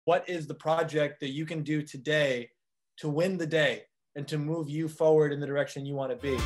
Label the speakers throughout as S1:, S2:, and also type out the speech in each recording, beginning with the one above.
S1: what is the project that you can do today to win the day and to move you forward in the direction you want to be?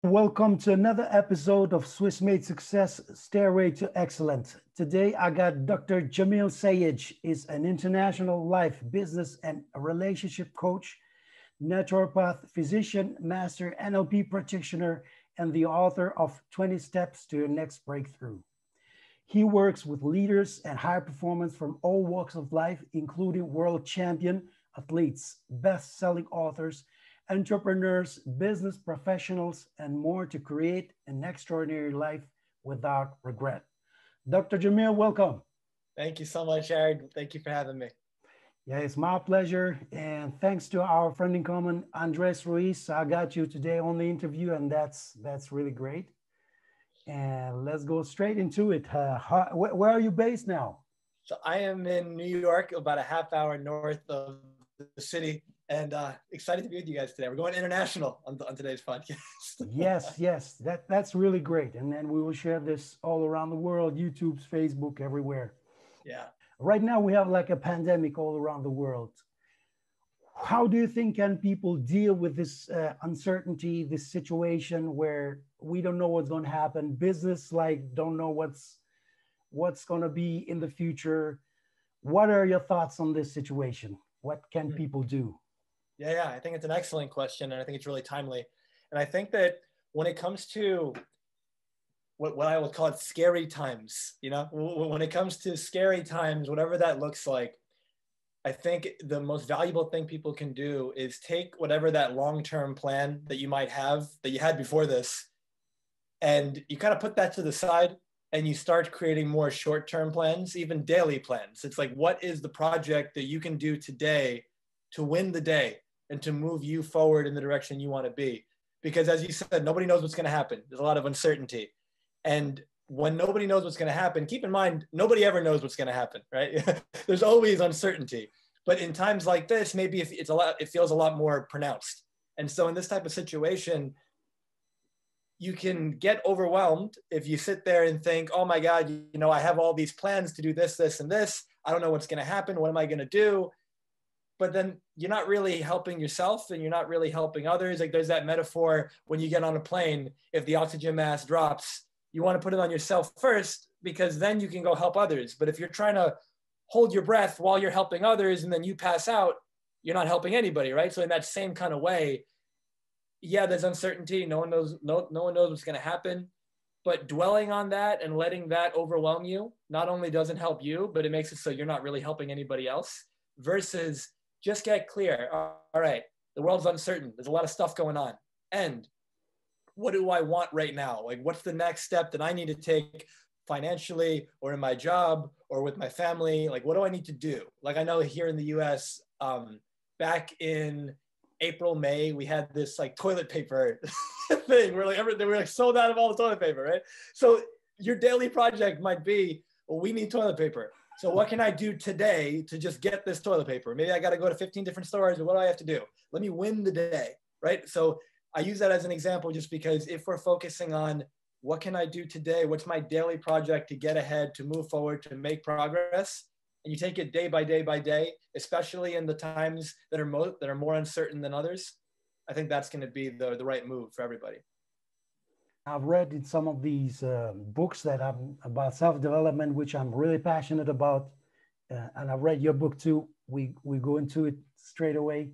S2: Welcome to another episode of Swiss Made Success, Stairway to Excellence. Today, I got Dr. Jamil Sayegh. Is an international life, business, and relationship coach, naturopath, physician, master NLP practitioner, and the author of 20 Steps to Your Next Breakthrough. He works with leaders and high performance from all walks of life, including world champion athletes, best-selling authors, entrepreneurs, business professionals, and more to create an extraordinary life without regret. Dr. Jamil, welcome.
S1: Thank you so much, Erid. Thank you for having me.
S2: Yeah, it's my pleasure. And thanks to our friend in common, Andres Ruiz, I got you today on the interview, and that's really great. And let's go straight into it. Where are you based now?
S1: So I am in New York, about a half hour north of the city. And excited to be with you guys today. We're going international on today's podcast.
S2: Yes, that's really great. And then we will share this all around the world, YouTube's, Facebook, everywhere.
S1: Yeah.
S2: Right now we have like a pandemic all around the world. How do you think can people deal with this uncertainty, this situation where we don't know what's going to happen? Business don't know what's going to be in the future. What are your thoughts on this situation? What can people do?
S1: Yeah, I think it's an excellent question, and I think it's really timely. And I think that when it comes to what I would call it scary times, when it comes to scary times, whatever that looks like, I think the most valuable thing people can do is take whatever that long-term plan that you might have, that you had before this, and you kind of put that to the side and you start creating more short-term plans, even daily plans. It's like, what is the project that you can do today to win the day and to move you forward in the direction you want to be? Because as you said, nobody knows what's going to happen. There's a lot of uncertainty. And when nobody knows what's going to happen, keep in mind, nobody ever knows what's going to happen, right? There's always uncertainty. But in times like this, maybe it feels a lot more pronounced. And so in this type of situation, you can get overwhelmed if you sit there and think, oh my God, I have all these plans to do this, this, and this. I don't know what's going to happen. What am I going to do? But then you're not really helping yourself and you're not really helping others. Like there's that metaphor when you get on a plane, if the oxygen mask drops, you want to put it on yourself first because then you can go help others. But if you're trying to hold your breath while you're helping others and then you pass out, you're not helping anybody, right? So in that same kind of way, yeah, there's uncertainty. No one knows what's going to happen. But dwelling on that and letting that overwhelm you not only doesn't help you, but it makes it so you're not really helping anybody else. Versus just get clear. All right, the world's uncertain. There's a lot of stuff going on. And what do I want right now? Like, what's the next step that I need to take financially or in my job or with my family? Like, what do I need to do? Like, I know here in the US, back in April, May, we had this like toilet paper thing. They were like sold out of all the toilet paper, right? So your daily project might be, well, we need toilet paper. So what can I do today to just get this toilet paper? Maybe I got to go to 15 different stores, or what do I have to do? Let me win the day, right? So I use that as an example just because if we're focusing on what can I do today, what's my daily project to get ahead, to move forward, to make progress, and you take it day by day, especially in the times that are more uncertain than others, I think that's going to be the right move for everybody.
S2: I've read in some of these books that I'm about self-development, which I'm really passionate about. And I've read your book too. We go into it straight away.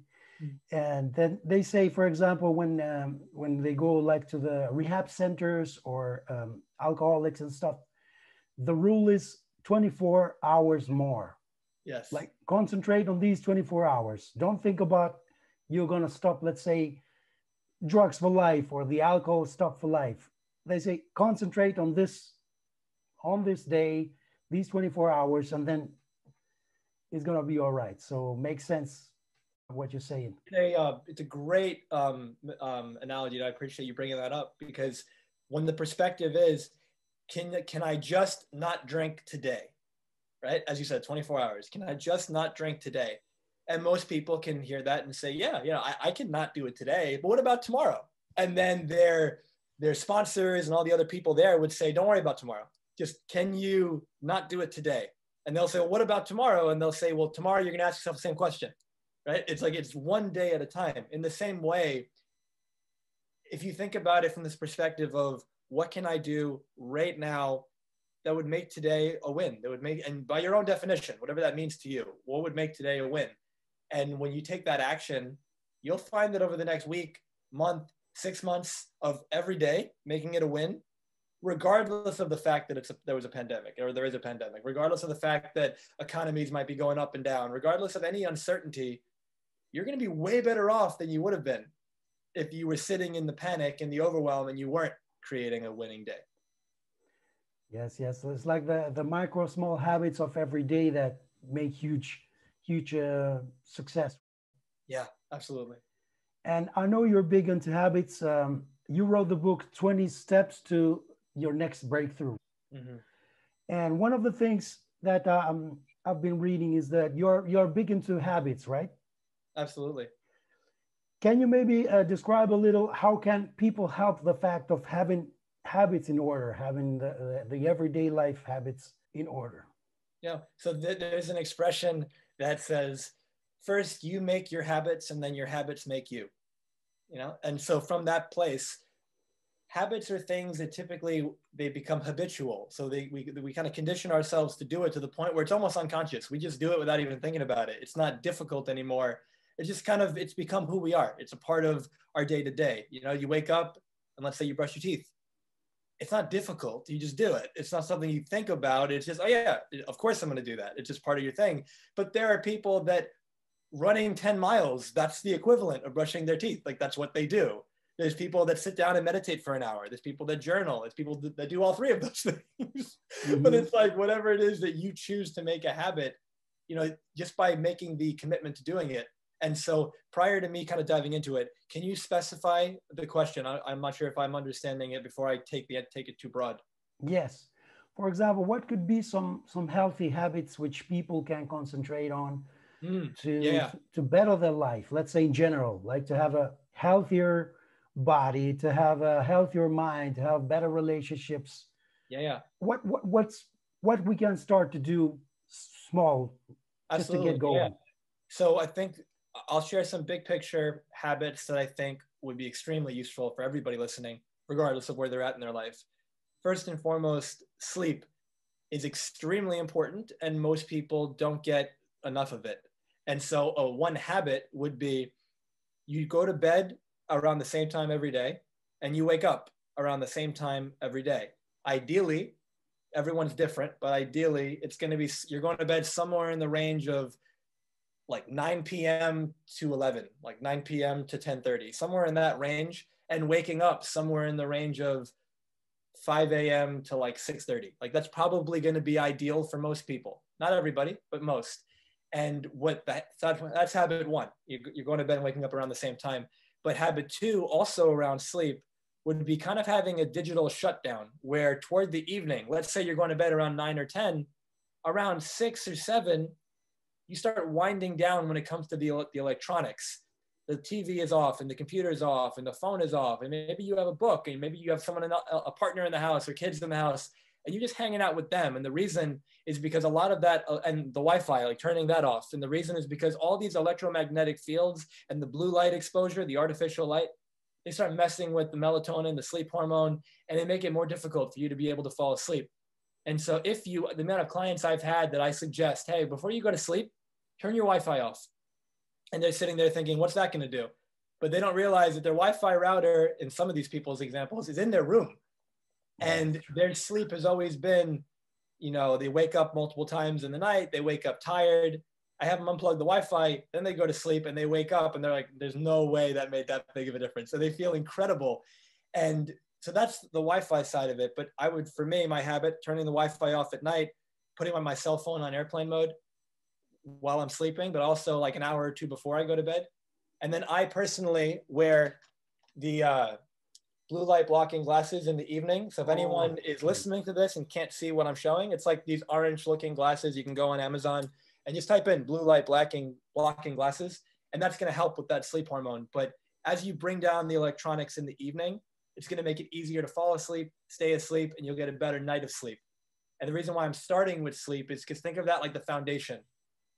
S2: And then they say, for example, when they go like to the rehab centers or alcoholics and stuff, the rule is 24 hours more.
S1: Yes.
S2: Like concentrate on these 24 hours. Don't think about you're going to stop, let's say, drugs for life or the alcohol stop for life. They say concentrate on this day, these 24 hours, and then it's going to be all right. So makes sense what you're saying.
S1: It's a great analogy, and I appreciate you bringing that up, because when the perspective is, can I just not drink today, right? As you said, 24 hours. Can I just not drink today? And most people can hear that and say, yeah, I can not do it today, but what about tomorrow? And then their sponsors and all the other people there would say, don't worry about tomorrow. Just, can you not do it today? And they'll say, well, what about tomorrow? And they'll say, well, tomorrow you're going to ask yourself the same question, right? It's like, it's one day at a time. In the same way, if you think about it from this perspective of what can I do right now that would make today a win, that would make, and by your own definition, whatever that means to you, what would make today a win? And when you take that action, you'll find that over the next week, month, 6 months of every day, making it a win, regardless of the fact that there was a pandemic, or there is a pandemic, regardless of the fact that economies might be going up and down, regardless of any uncertainty, you're going to be way better off than you would have been if you were sitting in the panic and the overwhelm and you weren't creating a winning day.
S2: Yes. So it's like the micro small habits of every day that make huge success.
S1: Yeah, absolutely.
S2: And I know you're big into habits. You wrote the book 20 Steps to Your Next Breakthrough.
S1: Mm-hmm.
S2: And one of the things that I've been reading is that you're big into habits, right?
S1: Absolutely.
S2: Can you maybe describe a little, how can people help the fact of having habits in order, having the everyday life habits in order?
S1: Yeah, so there's an expression that says, first you make your habits and then your habits make you, And so from that place, habits are things that typically they become habitual. So we kind of condition ourselves to do it to the point where it's almost unconscious. We just do it without even thinking about it. It's not difficult anymore. It's just it's become who we are. It's a part of our day to day. You wake up and let's say you brush your teeth. It's not difficult. You just do it. It's not something you think about. It's just, oh yeah, of course I'm going to do that. It's just part of your thing. But there are people that running 10 miles, that's the equivalent of brushing their teeth. Like, that's what they do. There's people that sit down and meditate for an hour. There's people that journal. There's people that do all three of those things. Mm-hmm. But it's like, whatever it is that you choose to make a habit, just by making the commitment to doing it. And so prior to me kind of diving into it, can you specify the question? I'm not sure if I'm understanding it before I take it too broad.
S2: Yes. For example, what could be some healthy habits which people can concentrate on to better their life? Let's say in general, like to have a healthier body, to have a healthier mind, to have better relationships.
S1: Yeah.
S2: What we can start to do small, just to get going. Yeah.
S1: So I think I'll share some big picture habits that I think would be extremely useful for everybody listening, regardless of where they're at in their life. First and foremost, sleep is extremely important, and most people don't get enough of it. And so one habit would be, you go to bed around the same time every day, and you wake up around the same time every day. Ideally, everyone's different, but ideally it's going to be, you're going to bed somewhere in the range of like 9 p.m. to 11, like 9 p.m. to 10:30, somewhere in that range, and waking up somewhere in the range of 5 a.m. to like 6:30. Like, that's probably going to be ideal for most people. Not everybody, but most. And that's habit one. You're going to bed and waking up around the same time. But habit two, also around sleep, would be kind of having a digital shutdown, where toward the evening, let's say you're going to bed around 9 or 10, around 6 or 7, you start winding down when it comes to the electronics. The TV is off, and the computer is off, and the phone is off, and maybe you have a book, and maybe you have a partner in the house or kids in the house, and you're just hanging out with them. And the reason is because a lot of that, and the Wi-Fi, like turning that off. And the reason is because all these electromagnetic fields and the blue light exposure, the artificial light, they start messing with the melatonin, the sleep hormone, and they make it more difficult for you to be able to fall asleep. And so the amount of clients I've had that I suggest, hey, before you go to sleep, turn your Wi-Fi off. And they're sitting there thinking, what's that going to do? But they don't realize that their Wi-Fi router, in some of these people's examples, is in their room. And their sleep has always been, they wake up multiple times in the night. They wake up tired. I have them unplug the Wi-Fi. Then they go to sleep and they wake up and they're like, there's no way that made that big of a difference. So they feel incredible. And so that's the Wi-Fi side of it. But for me, my habit, turning the Wi-Fi off at night, putting my cell phone on airplane mode, while I'm sleeping, but also like an hour or two before I go to bed. And then I personally wear the blue light blocking glasses in the evening. So if anyone is listening to this and can't see what I'm showing, it's like these orange looking glasses. You can go on Amazon and just type in blue light blocking glasses, and that's going to help with that sleep hormone. But as you bring down the electronics in the evening, it's going to make it easier to fall asleep, stay asleep, and you'll get a better night of sleep. And the reason why I'm starting with sleep is because think of that like the foundation.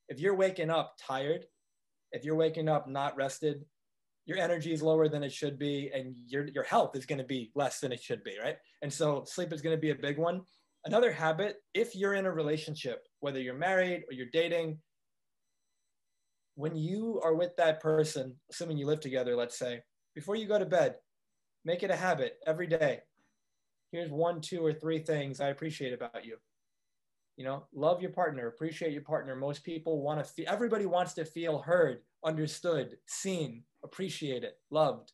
S1: If you're waking up tired, if you're waking up not rested, your energy is lower than it should be, and your health is going to be less than it should be, right? And so sleep is going to be a big one. Another habit, if you're in a relationship, whether you're married or you're dating, when you are with that person, assuming you live together, let's say, before you go to bed, make it a habit every day. Here's 1, 2, or 3 things I appreciate about you. You know, love your partner, appreciate your partner. Most people want to feel, everybody wants to feel heard, understood, seen, appreciated, loved.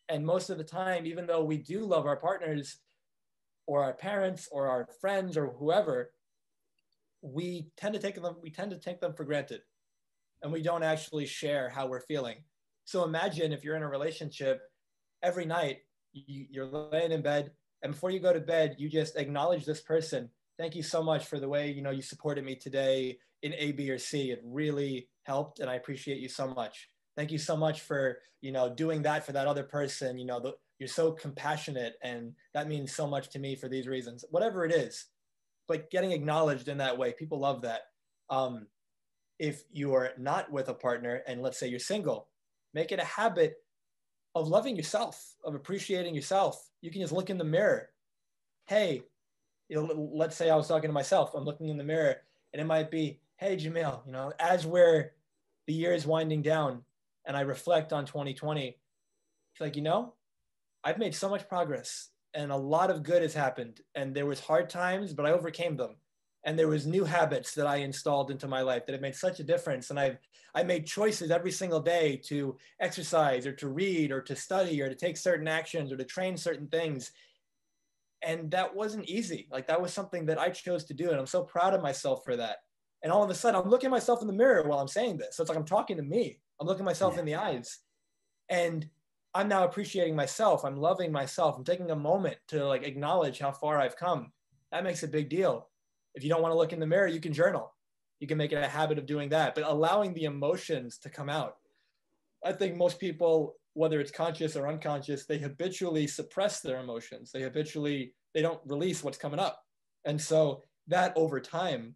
S1: And most of the time, even though we do love our partners or our parents or our friends or whoever, we tend to take them for granted, and we don't actually share how we're feeling. So imagine if you're in a relationship, every night you're laying in bed, and before you go to bed, you just acknowledge this person. Thank you so much for the way, you know, you supported me today in A, B, or C. It really helped, and I appreciate you so much. Thank you so much for, you know, doing that for that other person. You know, you're so compassionate, and that means so much to me for these reasons. Whatever it is, but getting acknowledged in that way, people love that. If you are not with a partner, and let's say you're single, make it a habit of loving yourself, of appreciating yourself. You can just look in the mirror. Hey, you know, let's say I was talking to myself, I'm looking in the mirror, and it might be, hey, Jamil, you know, as the year is winding down and I reflect on 2020, it's like, you know, I've made so much progress and a lot of good has happened. And there was hard times, but I overcame them. And there was new habits that I installed into my life that have made such a difference. And I made choices every single day to exercise or to read or to study or to take certain actions or to train certain things. And that wasn't easy. Like, that was something that I chose to do. And I'm so proud of myself for that. And all of a sudden I'm looking at myself in the mirror while I'm saying this. So it's like I'm talking to me. I'm looking myself in the eyes, and I'm now appreciating myself. I'm loving myself. I'm taking a moment to like acknowledge how far I've come. That makes a big deal. If you don't want to look in the mirror, you can journal. You can make it a habit of doing that, but allowing the emotions to come out. I think most people, whether it's conscious or unconscious, they habitually suppress their emotions. They don't release what's coming up. And so that over time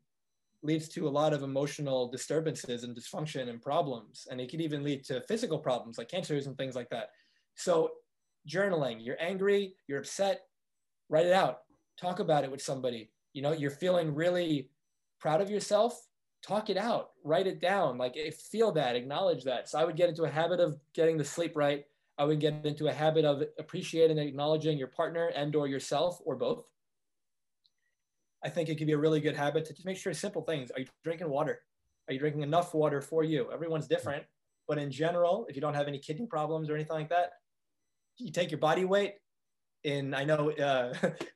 S1: leads to a lot of emotional disturbances and dysfunction and problems. And it can even lead to physical problems like cancers and things like that. So journaling, you're angry, you're upset, write it out. Talk about it with somebody. You know, you're feeling really proud of yourself, talk it out, write it down, like feel that, acknowledge that. So I would get into a habit of getting the sleep right. I would get into a habit of appreciating and acknowledging your partner and or yourself or both. I think it could be a really good habit to just make sure simple things. Are you drinking water? Are you drinking enough water for you? Everyone's different, but in general, if you don't have any kidney problems or anything like that, you take your body weight in, I know,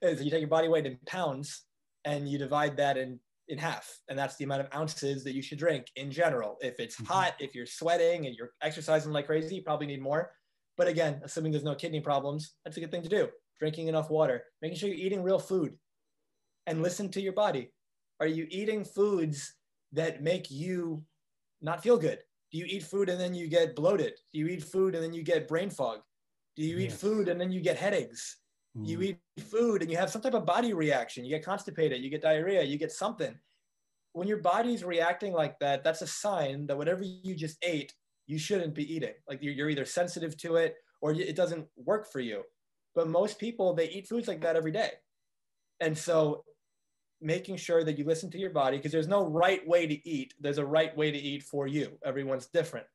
S1: you take your body weight in pounds and you divide that in half. And that's the amount of ounces that you should drink in general. If it's hot, if you're sweating and you're exercising like crazy, you probably need more. But again, assuming there's no kidney problems, that's a good thing to do. Drinking enough water, making sure you're eating real food, and listen to your body. Are you eating foods that make you not feel good? Do you eat food and then you get bloated? Do you eat food and then you get brain fog? Do you eat food and then you get headaches? You eat food and you have some type of body reaction. You get constipated, you get diarrhea, you get something. When your body's reacting like that, that's a sign that whatever you just ate, you shouldn't be eating. Like you're either sensitive to it or it doesn't work for you. But most people, they eat foods like that every day. And so making sure that you listen to your body, because there's no right way to eat. There's a right way to eat for you. Everyone's different.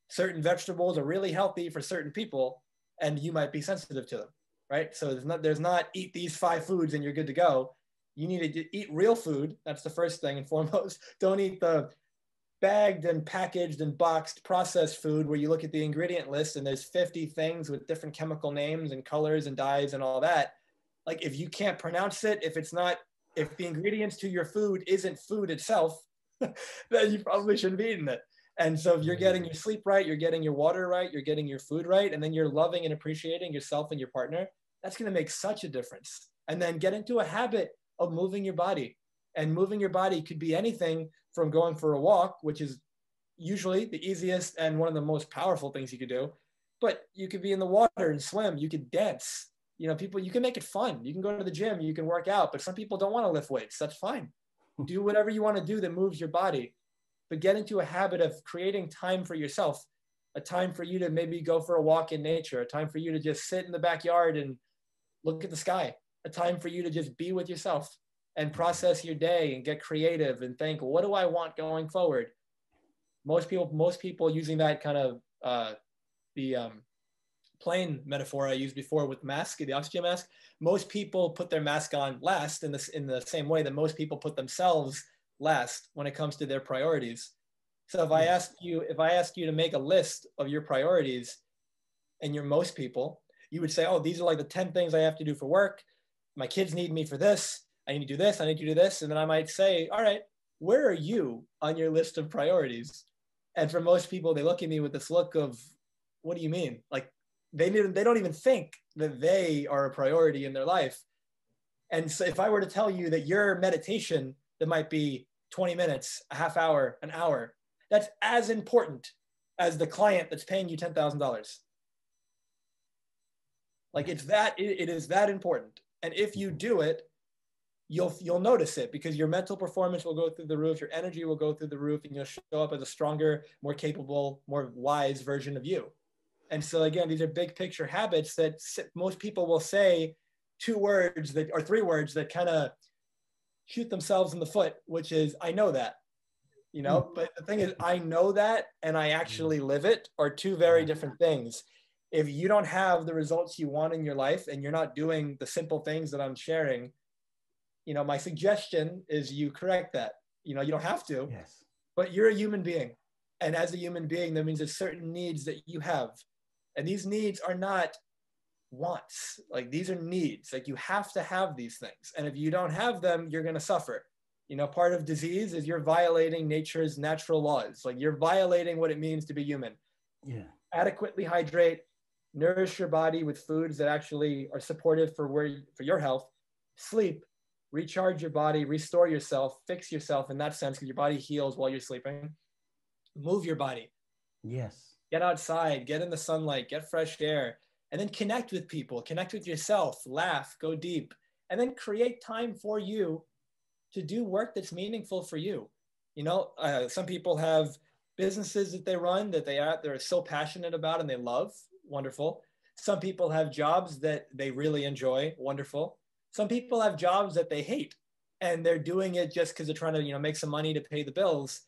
S1: Certain vegetables are really healthy for certain people, and you might be sensitive to them, right? So there's not eat these 5 foods and you're good to go. You need to eat real food. That's the first thing and foremost. Don't eat the bagged and packaged and boxed processed food where you look at the ingredient list and there's 50 things with different chemical names and colors and dyes and all that. Like, if you can't pronounce it, if the ingredients to your food isn't food itself, then you probably shouldn't be eating it. And so if you're getting your sleep right, you're getting your water right, you're getting your food right, and then you're loving and appreciating yourself and your partner, that's going to make such a difference. And then get into a habit of moving your body. And moving your body could be anything from going for a walk, which is usually the easiest and one of the most powerful things you could do. But you could be in the water and swim. You could dance. You know, people, you can make it fun. You can go to the gym, you can work out, but some people don't want to lift weights. That's fine. Do whatever you want to do that moves your body. But get into a habit of creating time for yourself, a time for you to maybe go for a walk in nature, a time for you to just sit in the backyard and look at the sky, a time for you to just be with yourself and process your day and get creative and think, what do I want going forward? Most people using that kind of the plane metaphor I used before with mask, the oxygen mask, most people put their mask on last in the same way that most people put themselves last when it comes to their priorities. So if I ask you to make a list of your priorities, and you're most people, you would say, oh, these are like the 10 things I have to do for work. My kids need me for this. I need to do this. I need to do this. And then I might say, all right, where are you on your list of priorities? And for most people, they look at me with this look of, what do you mean? Like they don't even think that they are a priority in their life. And so if I were to tell you that your meditation, that might be 20 minutes, a half hour, an hour, that's as important as the client that's paying you $10,000. Like it is that important. And if you do it, you'll notice it, because your mental performance will go through the roof, your energy will go through the roof, and you'll show up as a stronger, more capable, more wise version of you. And so again, these are big picture habits that most people will say 2 words or 3 words that kind of shoot themselves in the foot, which is, I know that, you know, but the thing is, I know that and I actually live it are 2 very different things. If you don't have the results you want in your life and you're not doing the simple things that I'm sharing, you know, my suggestion is you correct that. You know, you don't have to, but you're a human being. And as a human being, that means there's certain needs that you have. And these needs are not wants. Like these are needs. Like you have to have these things. And if you don't have them, you're going to suffer. You know, part of disease is you're violating nature's natural laws. Like you're violating what it means to be human.
S2: Yeah.
S1: Adequately hydrate, nourish your body with foods that actually are supportive for your health, sleep, recharge your body, restore yourself, fix yourself in that sense, because your body heals while you're sleeping. Move your body.
S2: Yes.
S1: Get outside, get in the sunlight, get fresh air, and then connect with people, connect with yourself, laugh, go deep, and then create time for you to do work that's meaningful for you. You know, some people have businesses that they run that they're so passionate about and they love. Wonderful. Some people have jobs that they really enjoy. Wonderful. Some people have jobs that they hate and they're doing it just because they're trying to, you know, make some money to pay the bills.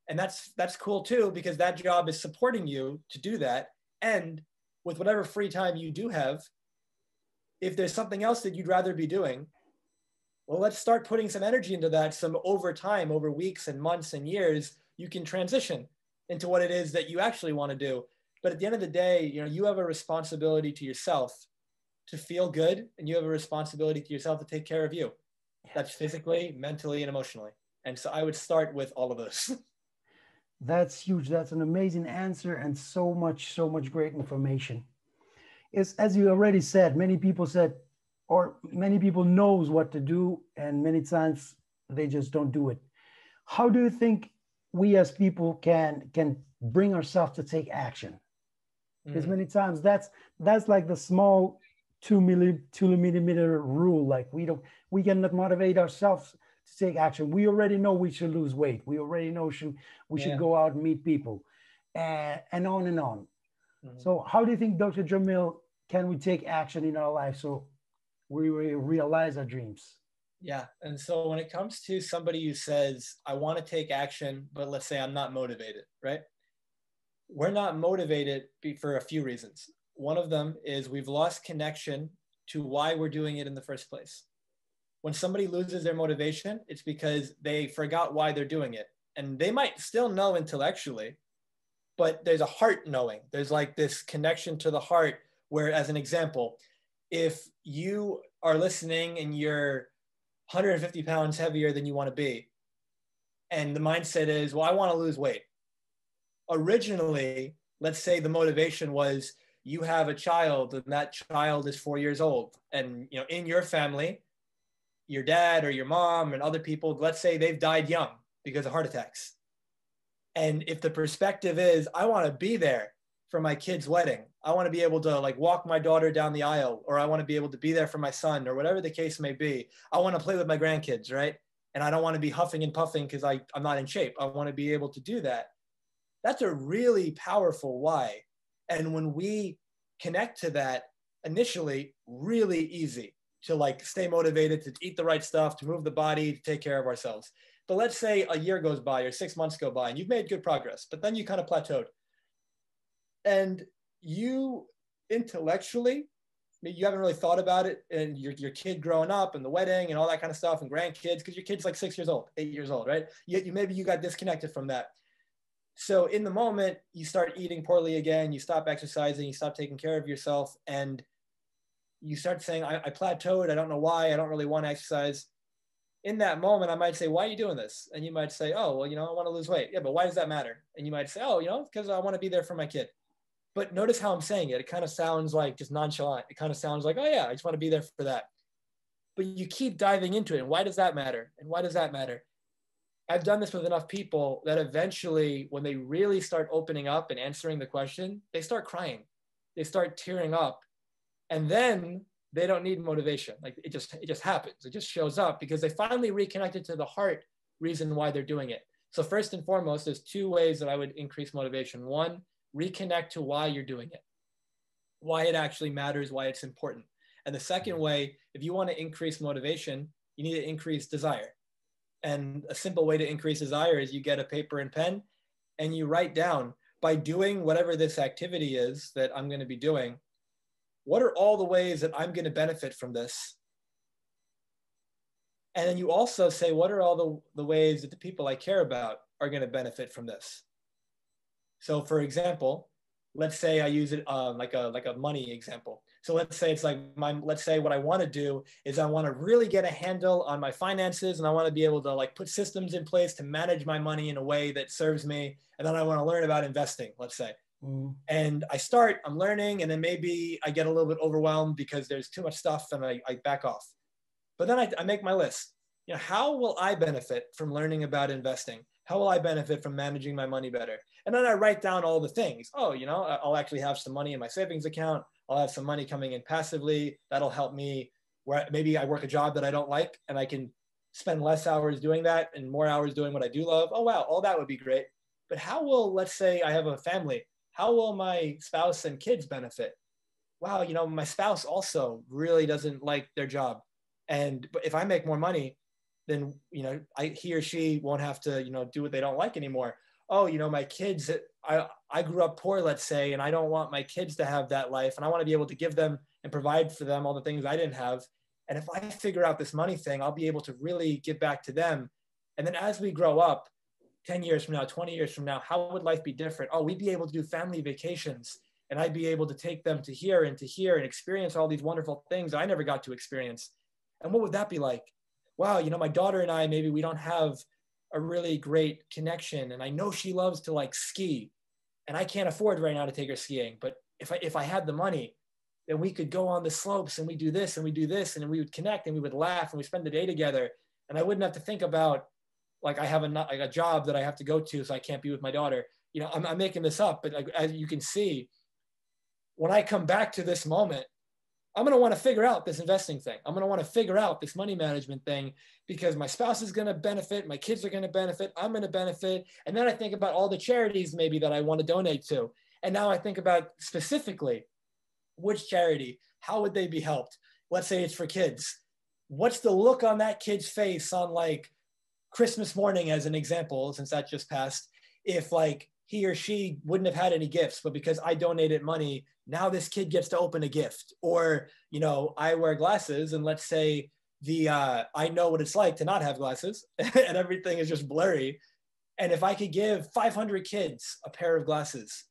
S1: And that's cool too, because that job is supporting you to do that. And with whatever free time you do have, if there's something else that you'd rather be doing, well, let's start putting some energy into that. Some over time, over weeks and months and years, you can transition into what it is that you actually want to do. But at the end of the day, you know, you have a responsibility to yourself to feel good, and you have a responsibility to yourself to take care of you. That's physically, mentally, and emotionally. And so I would start with all of those.
S2: That's huge. That's an amazing answer, and so much great information. It's, as you already said, many people knows what to do, and many times they just don't do it. How do you think we as people can bring ourselves to take action? Because many times that's like the small 2 millimeter rule. Like we cannot motivate ourselves to take action. We already know we should lose weight. We already know we should go out and meet people, and on and on. So how do you think, Dr. Jamil, can we take action in our life so we realize our dreams?
S1: Yeah. And so when it comes to somebody who says, I want to take action, but let's say I'm not motivated, right? We're not motivated for a few reasons. One of them is we've lost connection to why we're doing it in the first place. When somebody loses their motivation, it's because they forgot why they're doing it. And they might still know intellectually, but there's a heart knowing. There's like this connection to the heart where, as an example, if you are listening and you're 150 pounds heavier than you want to be, and the mindset is, well, I want to lose weight. Originally, let's say the motivation was you have a child and that child is 4 years old. And in your family, your dad or your mom and other people, let's say they've died young because of heart attacks. And if the perspective is, I want to be there for my kid's wedding, I want to be able to like walk my daughter down the aisle, or I want to be able to be there for my son, or whatever the case may be. I want to play with my grandkids, right? And I don't want to be huffing and puffing because I'm not in shape. I want to be able to do that. That's a really powerful why. And when we connect to that initially, really easy to like stay motivated, to eat the right stuff, to move the body, to take care of ourselves. But let's say a year goes by or 6 months go by and you've made good progress, but then you kind of plateaued. And you intellectually, you haven't really thought about it, and your kid growing up and the wedding and all that kind of stuff and grandkids, because your kid's like 6 years old, 8 years old, right? Maybe you got disconnected from that. So in the moment, you start eating poorly again, you stop exercising, you stop taking care of yourself, and you start saying, I plateaued, I don't know why, I don't really want to exercise. In that moment, I might say, why are you doing this? And you might say, oh, well, I want to lose weight. Yeah, but why does that matter? And you might say, oh, because I want to be there for my kid. But notice how I'm saying it. It kind of sounds like just nonchalant. It kind of sounds like, oh yeah, I just want to be there for that. But you keep diving into it. And why does that matter? And why does that matter? I've done this with enough people that eventually, when they really start opening up and answering the question, they start crying. They start tearing up. And then they don't need motivation. Like it just happens. It just shows up because they finally reconnected to the heart reason why they're doing it. So first and foremost, there's 2 ways that I would increase motivation. One, reconnect to why you're doing it, why it actually matters, why it's important. And the second way, if you want to increase motivation, you need to increase desire. And a simple way to increase desire is you get a paper and pen and you write down, by doing whatever this activity is that I'm going to be doing, what are all the ways that I'm going to benefit from this? And then you also say, what are all the ways that the people I care about are going to benefit from this? So for example, let's say I use it like a money example. So let's say it's like let's say what I want to do is I want to really get a handle on my finances, and I want to be able to like put systems in place to manage my money in a way that serves me. And then I want to learn about investing, let's say. And I'm learning, and then maybe I get a little bit overwhelmed because there's too much stuff and I back off. But then I make my list. How will I benefit from learning about investing? How will I benefit from managing my money better? And then I write down all the things. Oh, I'll actually have some money in my savings account. I'll have some money coming in passively. That'll help me, where maybe I work a job that I don't like and I can spend less hours doing that and more hours doing what I do love. Oh, wow, all that would be great. But how will, let's say I have a family, how will my spouse and kids benefit? Wow, my spouse also really doesn't like their job. But if I make more money, then, he or she won't have to, do what they don't like anymore. Oh, my kids, I grew up poor, let's say, and I don't want my kids to have that life. And I want to be able to give them and provide for them all the things I didn't have. And if I figure out this money thing, I'll be able to really give back to them. And then as we grow up, 10 years from now, 20 years from now, how would life be different? Oh, we'd be able to do family vacations, and I'd be able to take them to here and experience all these wonderful things I never got to experience. And what would that be like? Wow, my daughter and I, maybe we don't have a really great connection, and I know she loves to like ski, and I can't afford right now to take her skiing. But if I had the money, then we could go on the slopes and we do this and we do this, and then we would connect and we would laugh and we spend the day together. And I wouldn't have to think about like I have a job that I have to go to, so I can't be with my daughter. I'm making this up, but like, as you can see, when I come back to this moment, I'm going to want to figure out this investing thing. I'm going to want to figure out this money management thing, because my spouse is going to benefit. My kids are going to benefit. I'm going to benefit. And then I think about all the charities maybe that I want to donate to. And now I think about specifically which charity, how would they be helped? Let's say it's for kids. What's the look on that kid's face on like Christmas morning, as an example, since that just passed, if like he or she wouldn't have had any gifts, but because I donated money, now this kid gets to open a gift. Or, I wear glasses, and let's say I know what it's like to not have glasses and everything is just blurry. And if I could give 500 kids a pair of glasses,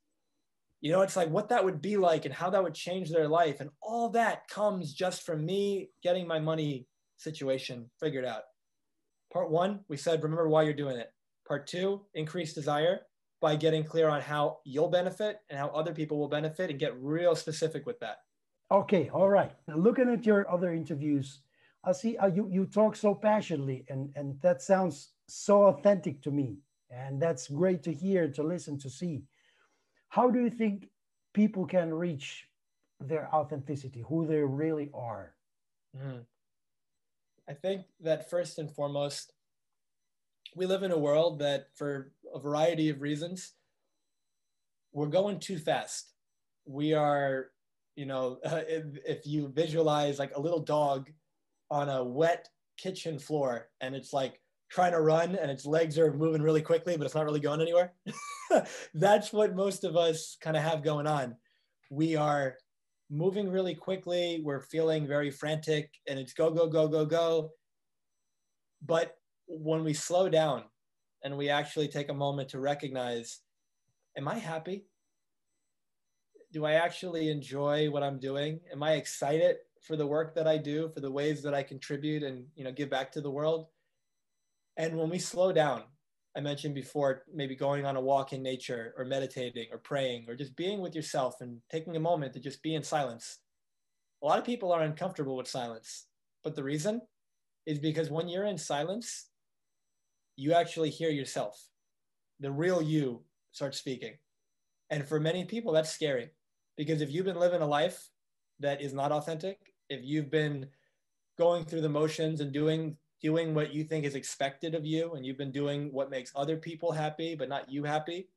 S1: it's like what that would be like and how that would change their life. And all that comes just from me getting my money situation figured out. Part 1, we said, remember why you're doing it. Part two, increase desire by getting clear on how you'll benefit and how other people will benefit, and get real specific with that.
S2: Okay, all right. Now, looking at your other interviews, I see you talk so passionately, and that sounds so authentic to me. And that's great to hear, to listen, to see. How do you think people can reach their authenticity, who they really are?
S1: Mm-hmm. I think that first and foremost, we live in a world that, for a variety of reasons, we're going too fast. We are, if you visualize like a little dog on a wet kitchen floor, and it's like trying to run and its legs are moving really quickly, but it's not really going anywhere. That's what most of us kind of have going on. We are moving really quickly. We're feeling very frantic, and it's go, go, go, go, go. But when we slow down and we actually take a moment to recognize, am I happy? Do I actually enjoy what I'm doing? Am I excited for the work that I do, for the ways that I contribute and, give back to the world? And when we slow down, I mentioned before, maybe going on a walk in nature, or meditating, or praying, or just being with yourself and taking a moment to just be in silence. A lot of people are uncomfortable with silence, but the reason is because when you're in silence, you actually hear yourself. The real you starts speaking. And for many people, that's scary, because if you've been living a life that is not authentic, if you've been going through the motions and doing what you think is expected of you, and you've been doing what makes other people happy, but not you happy,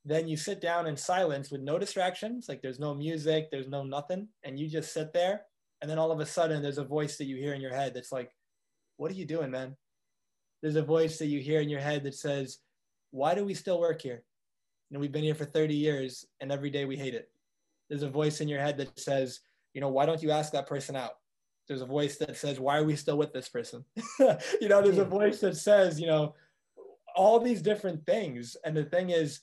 S1: then you sit down in silence with no distractions, like there's no music, there's no nothing, and you just sit there. And then all of a sudden, there's a voice that you hear in your head that's like, what are you doing, man? There's a voice that you hear in your head that says, why do we still work here? We've been here for 30 years and every day we hate it. There's a voice in your head that says, why don't you ask that person out? There's a voice that says, why are we still with this person? There's a voice that says, all these different things. And the thing is,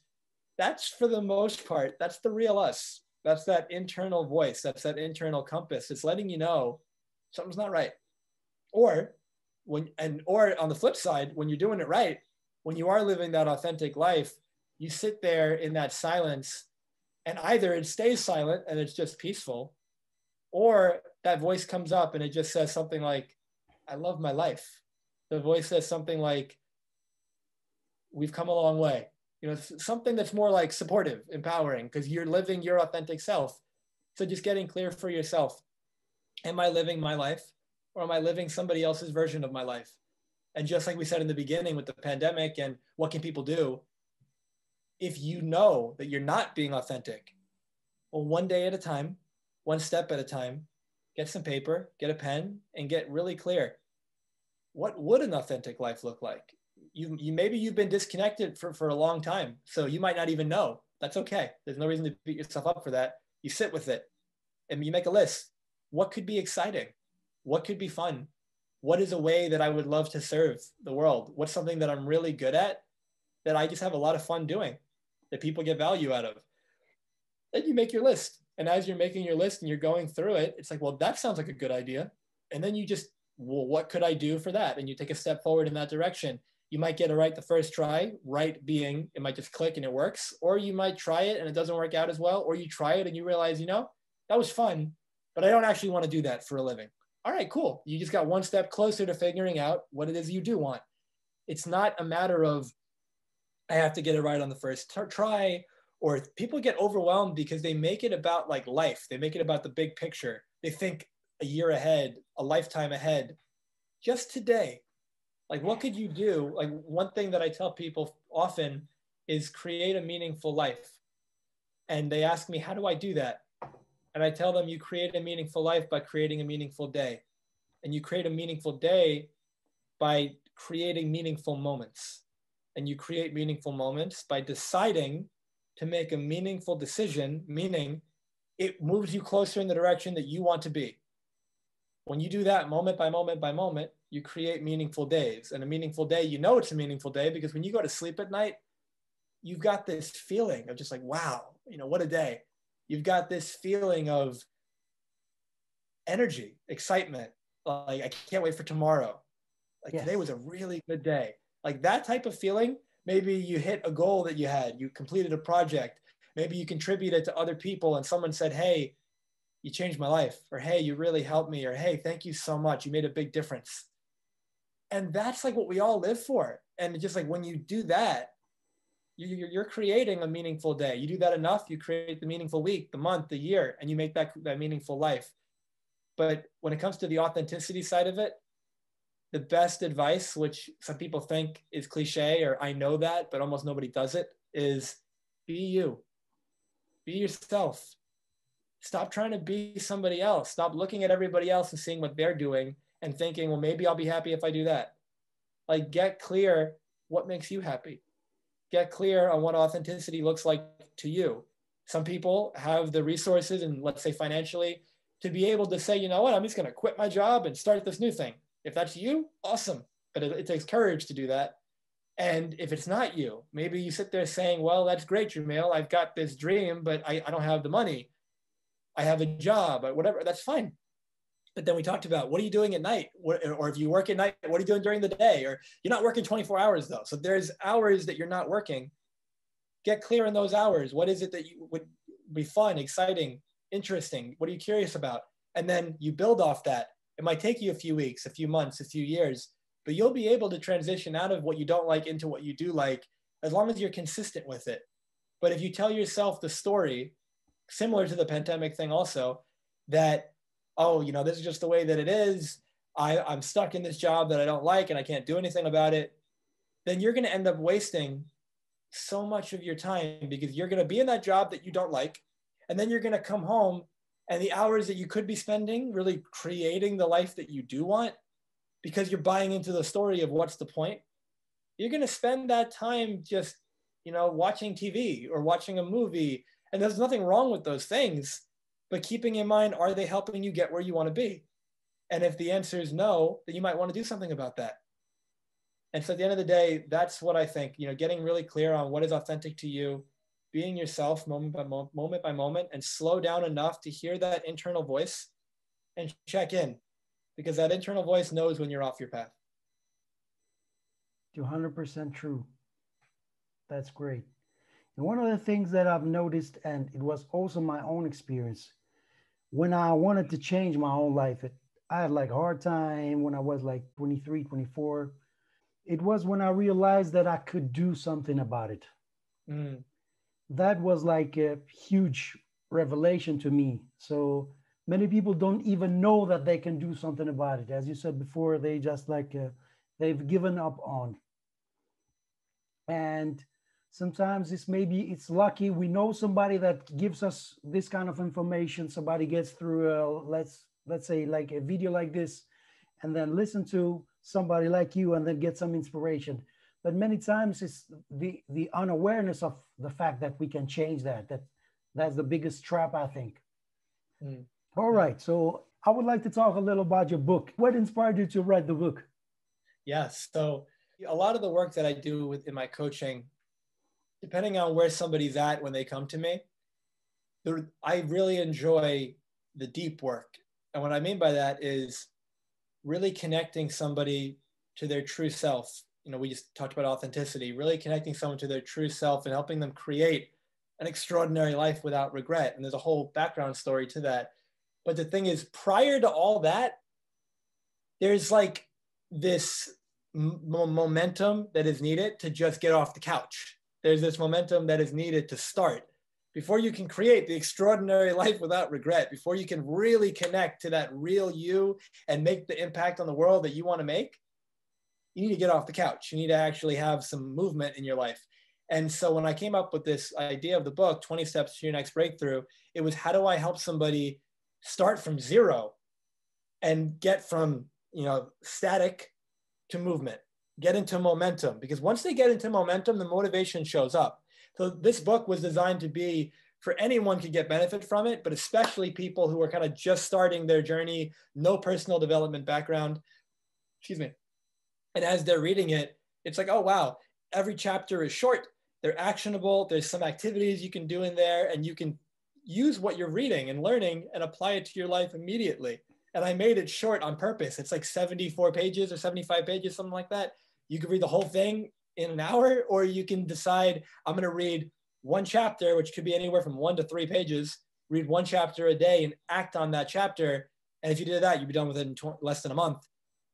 S1: that's, for the most part, that's the real us. That's that internal voice. That's that internal compass. It's letting you know something's not right. Or on the flip side, when you're doing it right, when you are living that authentic life, you sit there in that silence, and either it stays silent and it's just peaceful, or that voice comes up and it just says something like, I love my life. The voice says something like, we've come a long way. Something that's more like supportive, empowering, because you're living your authentic self. So just getting clear for yourself. Am I living my life, or am I living somebody else's version of my life? And just like we said in the beginning with the pandemic and what can people do, if you know that you're not being authentic, well, one day at a time, one step at a time, get some paper, get a pen, and get really clear. What would an authentic life look like? Maybe you've been disconnected for a long time, so you might not even know. That's okay. There's no reason to beat yourself up for that. You sit with it and you make a list. What could be exciting? What could be fun? What is a way that I would love to serve the world? What's something that I'm really good at that I just have a lot of fun doing, that people get value out of? Then you make your list. And as you're making your list and you're going through it, it's like, well, that sounds like a good idea. And then you just, well, what could I do for that? And you take a step forward in that direction. You might get it right the first try, right being it might just click and it works, or you might try it and it doesn't work out as well, or you try it and you realize, that was fun, but I don't actually want to do that for a living. All right, cool. You just got one step closer to figuring out what it is you do want. It's not a matter of, I have to get it right on the first try, or people get overwhelmed because they make it about like life. They make it about the big picture. They think a year ahead, a lifetime ahead. Just today, like what could you do? Like one thing that I tell people often is create a meaningful life. And they ask me, how do I do that? And I tell them, you create a meaningful life by creating a meaningful day. And you create a meaningful day by creating meaningful moments. And you create meaningful moments by deciding to make a meaningful decision, meaning it moves you closer in the direction that you want to be. When you do that moment by moment by moment, you create meaningful days. And a meaningful day, it's a meaningful day because when you go to sleep at night, you've got this feeling of just like, wow, what a day. You've got this feeling of energy, excitement. Like, I can't wait for tomorrow. Like, yes, today was a really good day. Like that type of feeling Maybe you hit a goal that you had, you completed a project. Maybe you contributed to other people and someone said, hey, you changed my life, or hey, you really helped me, or hey, thank you so much, you made a big difference. And that's like what we all live for. And just like when you do that, you're creating a meaningful day. You do that enough, you create the meaningful week, the month, the year, and you make that meaningful life. But when it comes to the authenticity side of it, the best advice, which some people think is cliche, or I know that, but almost nobody does it, is be you. Be yourself. Stop trying to be somebody else. Stop looking at everybody else and seeing what they're doing and thinking, well, maybe I'll be happy if I do that. Like, get clear what makes you happy. Get clear on what authenticity looks like to you. Some people have the resources and, let's say, financially, to be able to say, you know what, I'm just going to quit my job and start this new thing. If that's you, awesome. But it takes courage to do that. And if it's not you, maybe you sit there saying, well, that's great, Jamil. I've got this dream, but I don't have the money. I have a job or whatever. That's fine. But then we talked about, what are you doing at night? Or if you work at night, what are you doing during the day? Or you're not working 24 hours though. So there's hours that you're not working. Get clear in those hours. What is it that you would be fun, exciting, interesting? What are you curious about? And then you build off that. It might take you a few weeks, a few months, a few years, but you'll be able to transition out of what you don't like into what you do like, as long as you're consistent with it. But if you tell yourself the story, similar to the pandemic thing also, that, oh, you know, this is just the way that it is, I'm stuck in this job that I don't like and I can't do anything about it, then you're going to end up wasting so much of your time, because you're going to be in that job that you don't like, and then you're going to come home, and the hours that you could be spending really creating the life that you do want, because you're buying into the story of what's the point, you're going to spend that time just, you know, watching TV or watching a movie. And there's nothing wrong with those things, but keeping in mind, are they helping you get where you want to be? And if the answer is no, then you might want to do something about that. And so at the end of the day, that's what I think, you know, getting really clear on what is authentic to you, being yourself moment by moment, and slow down enough to hear that internal voice and check in, because that internal voice knows when you're off your path.
S2: 200% true. That's great. And one of the things that I've noticed, and it was also my own experience, when I wanted to change my own life, I had like a hard time when I was like 23, 24. It was when I realized that I could do something about it. That was like a huge revelation to me. So many people don't even know that they can do something about it. As you said before, they just like, they've given up on. And sometimes it's lucky. We know somebody that gives us this kind of information. Somebody gets through, let's say like a video like this, and then listen to somebody like you and then get some inspiration. But many times it's the unawareness of the fact that we can change that's the biggest trap, I think. All right. So I would like to talk a little about your book. What inspired you to write the book?
S1: Yes. So a lot of the work that I do in my coaching, depending on where somebody's at when they come to me, I really enjoy the deep work. And what I mean by that is really connecting somebody to their true self. You know, we just talked about authenticity, really connecting someone to their true self and helping them create an extraordinary life without regret. And there's a whole background story to that. But the thing is, prior to all that, there's like this momentum that is needed to just get off the couch. There's this momentum that is needed to start. Before you can create the extraordinary life without regret, before you can really connect to that real you and make the impact on the world that you want to make, you need to get off the couch. You need to actually have some movement in your life. And so when I came up with this idea of the book, 20 Steps to Your Next Breakthrough, it was, how do I help somebody start from zero and get from, you know, static to movement, get into momentum? Because once they get into momentum, the motivation shows up. So this book was designed to be for anyone to get benefit from it, but especially people who are kind of just starting their journey, no personal development background, excuse me. And as they're reading it, it's like, oh, wow, every chapter is short. They're actionable. There's some activities you can do in there, and you can use what you're reading and learning and apply it to your life immediately. And I made it short on purpose. It's like 74 pages or 75 pages, something like that. You can read the whole thing in an hour, or you can decide I'm going to read one chapter, which could be anywhere from 1 to 3 pages, read one chapter a day and act on that chapter. And if you did that, you'd be done within less than a month.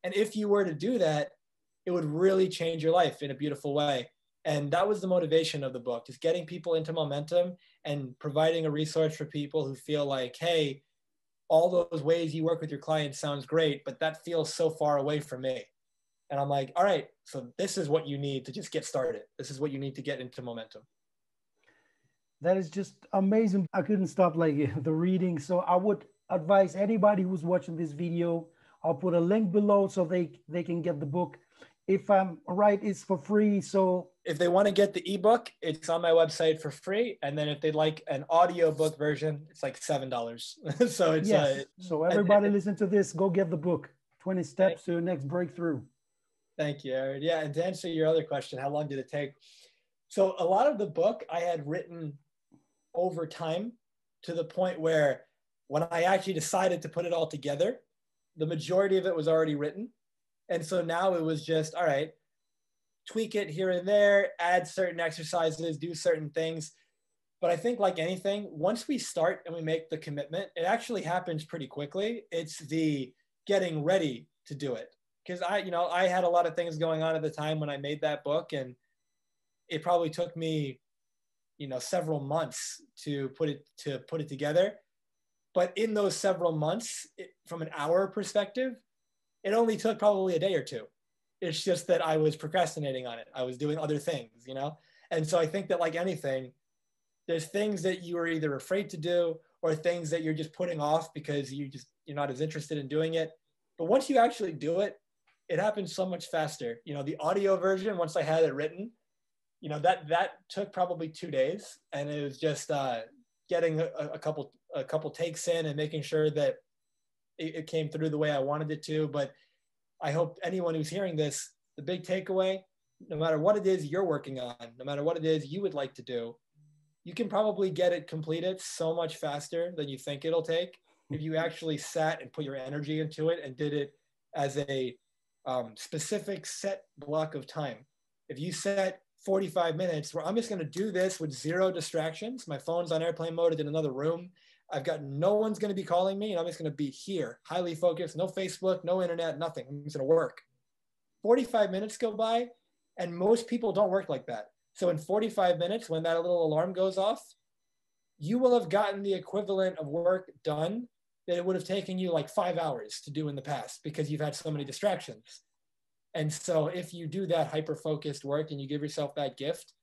S1: And if you were to do that, it would really change your life in a beautiful way. And that was the motivation of the book, just getting people into momentum and providing a resource for people who feel like, hey, all those ways you work with your clients sounds great, but that feels so far away from me. And I'm like, all right, so this is what you need to just get started. This is what you need to get into momentum.
S2: That is just amazing. I couldn't stop like the reading. So I would advise anybody who's watching this video, I'll put a link below so they can get the book. If I'm right, it's for free. So
S1: if they want to get the ebook, it's on my website for free. And then if they'd like an audiobook version, it's like $7. So it's
S2: yes. So everybody listen to this, go get the book. 20 steps to your next breakthrough.
S1: Thank you, Erid. Yeah, and to answer your other question, how long did it take? So a lot of the book I had written over time, to the point where when I actually decided to put it all together, the majority of it was already written. And so now it was just, all right, tweak it here and there, add certain exercises, do certain things. But I think like anything, once we start and we make the commitment, it actually happens pretty quickly. It's the getting ready to do it. Because I had a lot of things going on at the time when I made that book, and it probably took me, several months to put it together. But in those several months, from an hour perspective, it only took probably a day or two. It's just that I was procrastinating on it. I was doing other things, And so I think that like anything, there's things that you are either afraid to do or things that you're just putting off because you're not as interested in doing it. But once you actually do it, it happens so much faster. The audio version, once I had it written, that took probably 2 days, and it was just getting a couple takes in and making sure that it came through the way I wanted it to. But I hope anyone who's hearing this, the big takeaway, no matter what it is you're working on, no matter what it is you would like to do, you can probably get it completed so much faster than you think it'll take if you actually sat and put your energy into it and did it as a specific set block of time. If you set 45 minutes where I'm just going to do this with 0 distractions, my phone's on airplane mode, it's in another room, I've got no one's going to be calling me, and I'm just going to be here, highly focused, no Facebook, no internet, nothing. I'm just going to work. 45 minutes go by, and most people don't work like that. So in 45 minutes, when that little alarm goes off, you will have gotten the equivalent of work done that it would have taken you like 5 hours to do in the past because you've had so many distractions. And so if you do that hyper-focused work and you give yourself that gift,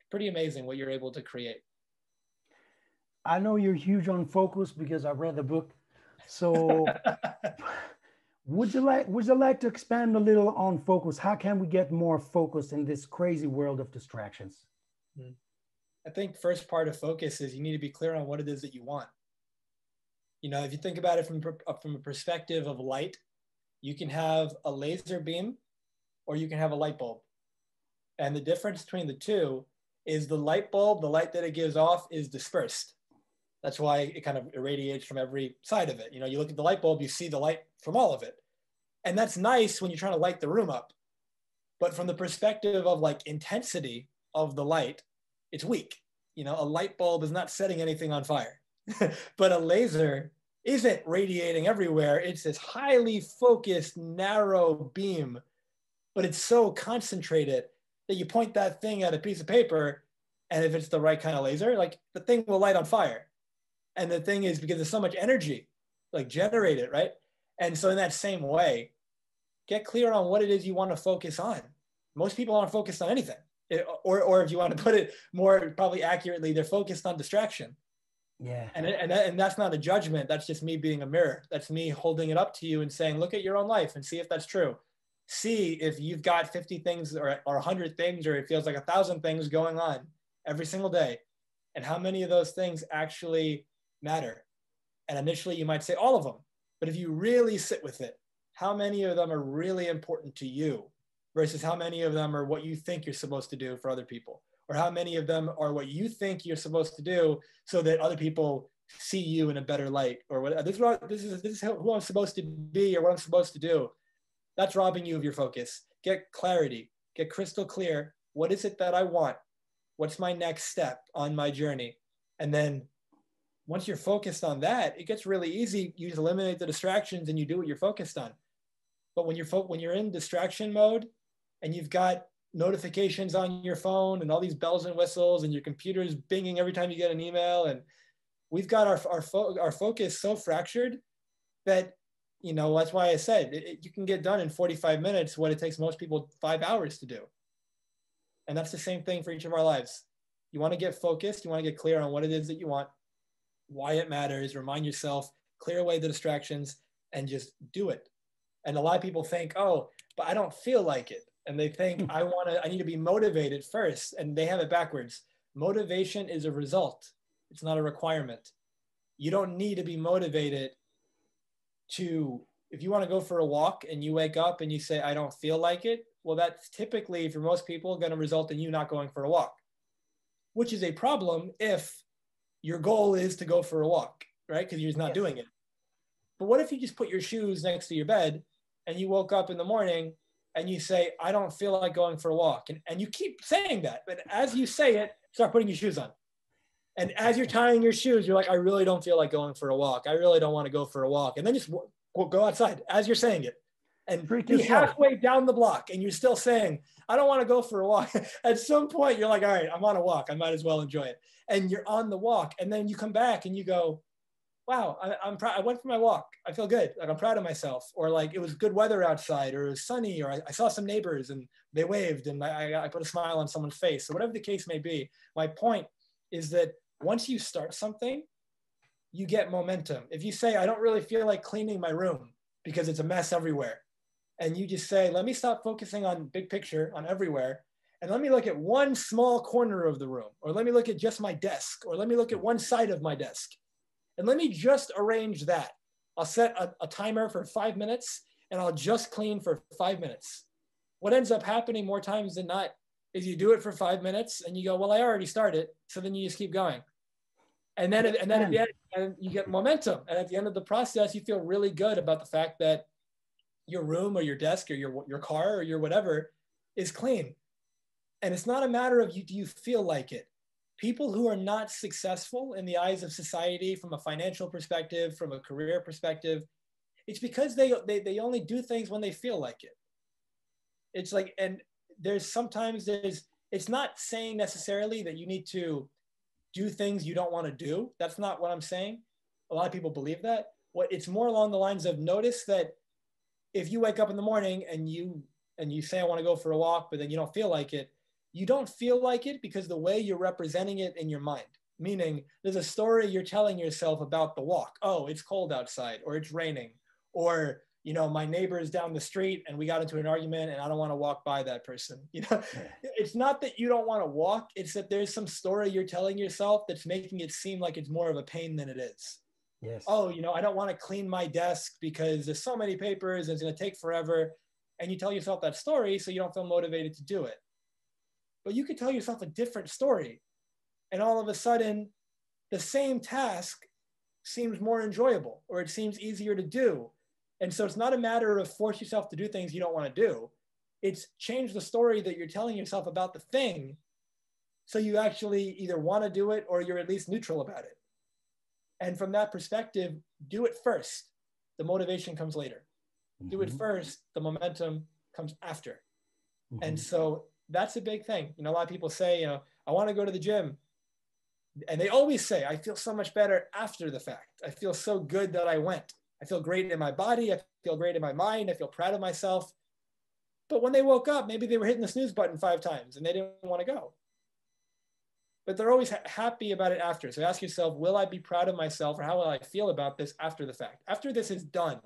S1: pretty amazing what you're able to create.
S2: I know you're huge on focus because I read the book. So would you like to expand a little on focus? How can we get more focused in this crazy world of distractions?
S1: I think first part of focus is you need to be clear on what it is that you want. If you think about it from a perspective of light, you can have a laser beam or you can have a light bulb. And the difference between the two is the light bulb, the light that it gives off is dispersed. That's why it kind of irradiates from every side of it. You look at the light bulb, you see the light from all of it. And that's nice when you're trying to light the room up. But from the perspective of like intensity of the light, it's weak. A light bulb is not setting anything on fire. But a laser isn't radiating everywhere. It's this highly focused, narrow beam, but it's so concentrated that you point that thing at a piece of paper, and if it's the right kind of laser, like the thing will light on fire. And the thing is, because there's so much energy like generated, right? And so in that same way, get clear on what it is you want to focus on. Most people aren't focused on anything. Or if you want to put it more probably accurately, they're focused on distraction.
S2: Yeah.
S1: And that's not a judgment. That's just me being a mirror. That's me holding it up to you and saying, look at your own life and see if that's true. See if you've got 50 things or 100 things, or it feels like 1,000 things going on every single day. And how many of those things actually matter? And initially you might say all of them. But if you really sit with it, how many of them are really important to you versus how many of them are what you think you're supposed to do for other people? Or how many of them are what you think you're supposed to do so that other people see you in a better light? Or what, this is who I'm supposed to be or what I'm supposed to do. That's robbing you of your focus. Get clarity, get crystal clear. what is it that I want? What's my next step on my journey? And then once you're focused on that, it gets really easy. You just eliminate the distractions and you do what you're focused on. But when you're in distraction mode and you've got notifications on your phone and all these bells and whistles and your computer's binging every time you get an email, and we've got our focus so fractured that, you know, that's why I said you can get done in 45 minutes what it takes most people 5 hours to do. And that's the same thing for each of our lives. You want to get focused, you want to get clear on what it is that you want, why it matters, remind yourself, clear away the distractions, and just do it. And a lot of people think, oh, but I don't feel like it. And they think I need to be motivated first. And they have it backwards. Motivation is a result. It's not a requirement. You don't need to be motivated to, if you want to go for a walk and you wake up and you say, I don't feel like it. Well, that's typically for most people going to result in you not going for a walk, which is a problem if your goal is to go for a walk, right? Because you're just not doing it. But what if you just put your shoes next to your bed and you woke up in the morning and you say, I don't feel like going for a walk. And you keep saying that, but as you say it, start putting your shoes on. And as you're tying your shoes, you're like, I really don't feel like going for a walk. I really don't want to go for a walk. And then just go outside as you're saying it. And be halfway down the block and you're still saying, I don't want to go for a walk. At some point, you're like, all right, I'm on a walk. I might as well enjoy it. And you're on the walk. And then you come back and you go, wow, I'm proud. I went for my walk. I feel good. Like I'm proud of myself. Or like it was good weather outside, or it was sunny, or I saw some neighbors and they waved and I put a smile on someone's face. So whatever the case may be, my point is that once you start something, you get momentum. If you say, I don't really feel like cleaning my room because it's a mess everywhere, and you just say, let me stop focusing on big picture, on everywhere, and let me look at one small corner of the room, or let me look at just my desk, or let me look at one side of my desk, and let me just arrange that. I'll set a timer for 5 minutes, and I'll just clean for 5 minutes. What ends up happening more times than not is you do it for 5 minutes, and you go, well, I already started, so then you just keep going. And then at the end, and you get momentum. And at the end of the process, you feel really good about the fact that your room or your desk or your car or your whatever is clean. And it's not a matter of do you feel like it. People who are not successful in the eyes of society from a financial perspective, from a career perspective, it's because they only do things when they feel like it. It's like, and it's not saying necessarily that you need to do things you don't want to do. That's not what I'm saying. A lot of people believe that. It's more along the lines of notice that if you wake up in the morning and you say, I want to go for a walk, but then you don't feel like it, you don't feel like it because the way you're representing it in your mind, meaning there's a story you're telling yourself about the walk. Oh, it's cold outside, or it's raining, or, you know, my neighbor is down the street and we got into an argument and I don't want to walk by that person. You know, it's not that you don't want to walk. It's that there's some story you're telling yourself that's making it seem like it's more of a pain than it is.
S2: Yes.
S1: Oh, you know, I don't want to clean my desk because there's so many papers and it's going to take forever. And you tell yourself that story so you don't feel motivated to do it. But you could tell yourself a different story. And all of a sudden, the same task seems more enjoyable, or it seems easier to do. And so it's not a matter of force yourself to do things you don't want to do. It's change the story that you're telling yourself about the thing so you actually either want to do it or you're at least neutral about it. And from that perspective, do it first. The motivation comes later. Mm-hmm. Do it first. The momentum comes after. Mm-hmm. And so that's a big thing. You know, a lot of people say, you know, I want to go to the gym. And they always say, I feel so much better after the fact. I feel so good that I went. I feel great in my body. I feel great in my mind. I feel proud of myself. But when they woke up, maybe they were hitting the snooze button 5 times and they didn't want to go. But they're always happy about it after. So ask yourself, will I be proud of myself, or how will I feel about this after the fact? After this is done,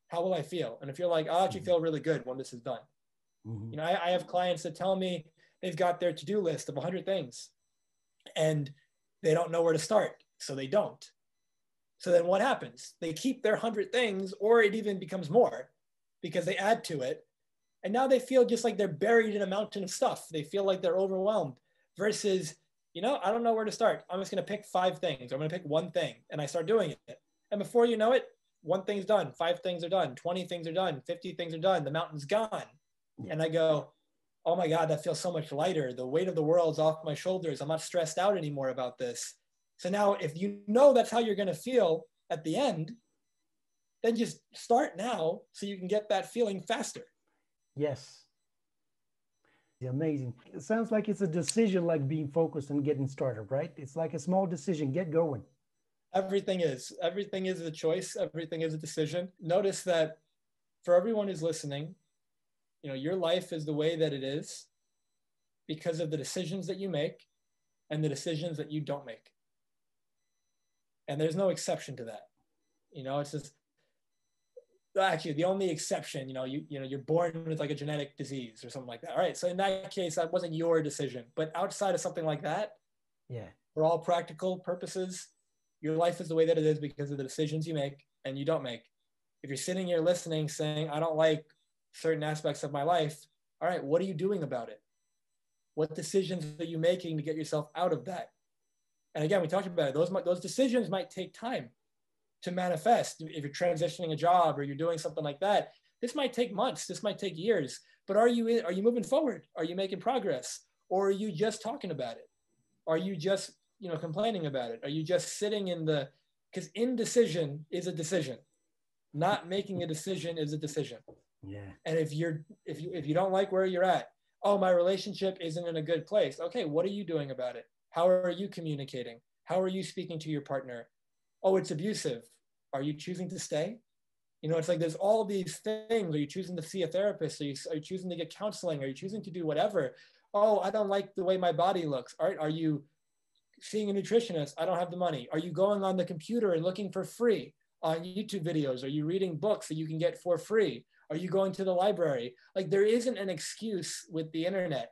S1: how will I feel? And if you're like, I'll actually feel really good when this is done. Mm-hmm. You know, I have clients that tell me they've got their to-do list of 100 things and they don't know where to start. So they don't. So then what happens? They keep their 100 things, or it even becomes more because they add to it. And now they feel just like they're buried in a mountain of stuff. They feel like they're overwhelmed versus, you know, I don't know where to start. I'm just going to pick 5 things. I'm going to pick one thing and I start doing it. And before you know it, 1 thing's done, 5 things are done, 20 things are done, 50 things are done. The mountain's gone. Yeah. And I go, oh my God, that feels so much lighter. The weight of the world's off my shoulders. I'm not stressed out anymore about this. So now if you know that's how you're going to feel at the end, then just start now so you can get that feeling faster.
S2: Yes. Amazing. It sounds like it's a decision, like being focused and getting started, right? It's like a small decision, get going.
S1: Everything is a choice. Everything is a decision. Notice that for everyone who's listening, your life is the way that it is because of the decisions that you make and the decisions that you don't make. And there's no exception to that. It's just, actually the only exception, you're born with like a genetic disease or something like that. All right. So in that case, that wasn't your decision, but outside of something like that,
S2: yeah,
S1: for all practical purposes, your life is the way that it is because of the decisions you make and you don't make. If you're sitting here listening saying, I don't like certain aspects of my life, all right, what are you doing about it? What decisions are you making to get yourself out of that? And again, we talked about it. Those decisions might take time to manifest. If you're transitioning a job or you're doing something like that, this might take months, this might take years, but are you moving forward? Are you making progress? Or are you just talking about it? Are you just, complaining about it? Are you just sitting because indecision is a decision. Not making a decision is a decision.
S2: Yeah.
S1: And if you don't like where you're at, oh, my relationship isn't in a good place. Okay, what are you doing about it? How are you communicating? How are you speaking to your partner? Oh, it's abusive. Are you choosing to stay? It's like there's all these things. Are you choosing to see a therapist? Are you choosing to get counseling? Are you choosing to do whatever? Oh, I don't like the way my body looks. All right, are you seeing a nutritionist? I don't have the money. Are you going on the computer and looking for free on YouTube videos? Are you reading books that you can get for free? Are you going to the library? Like, there isn't an excuse with the internet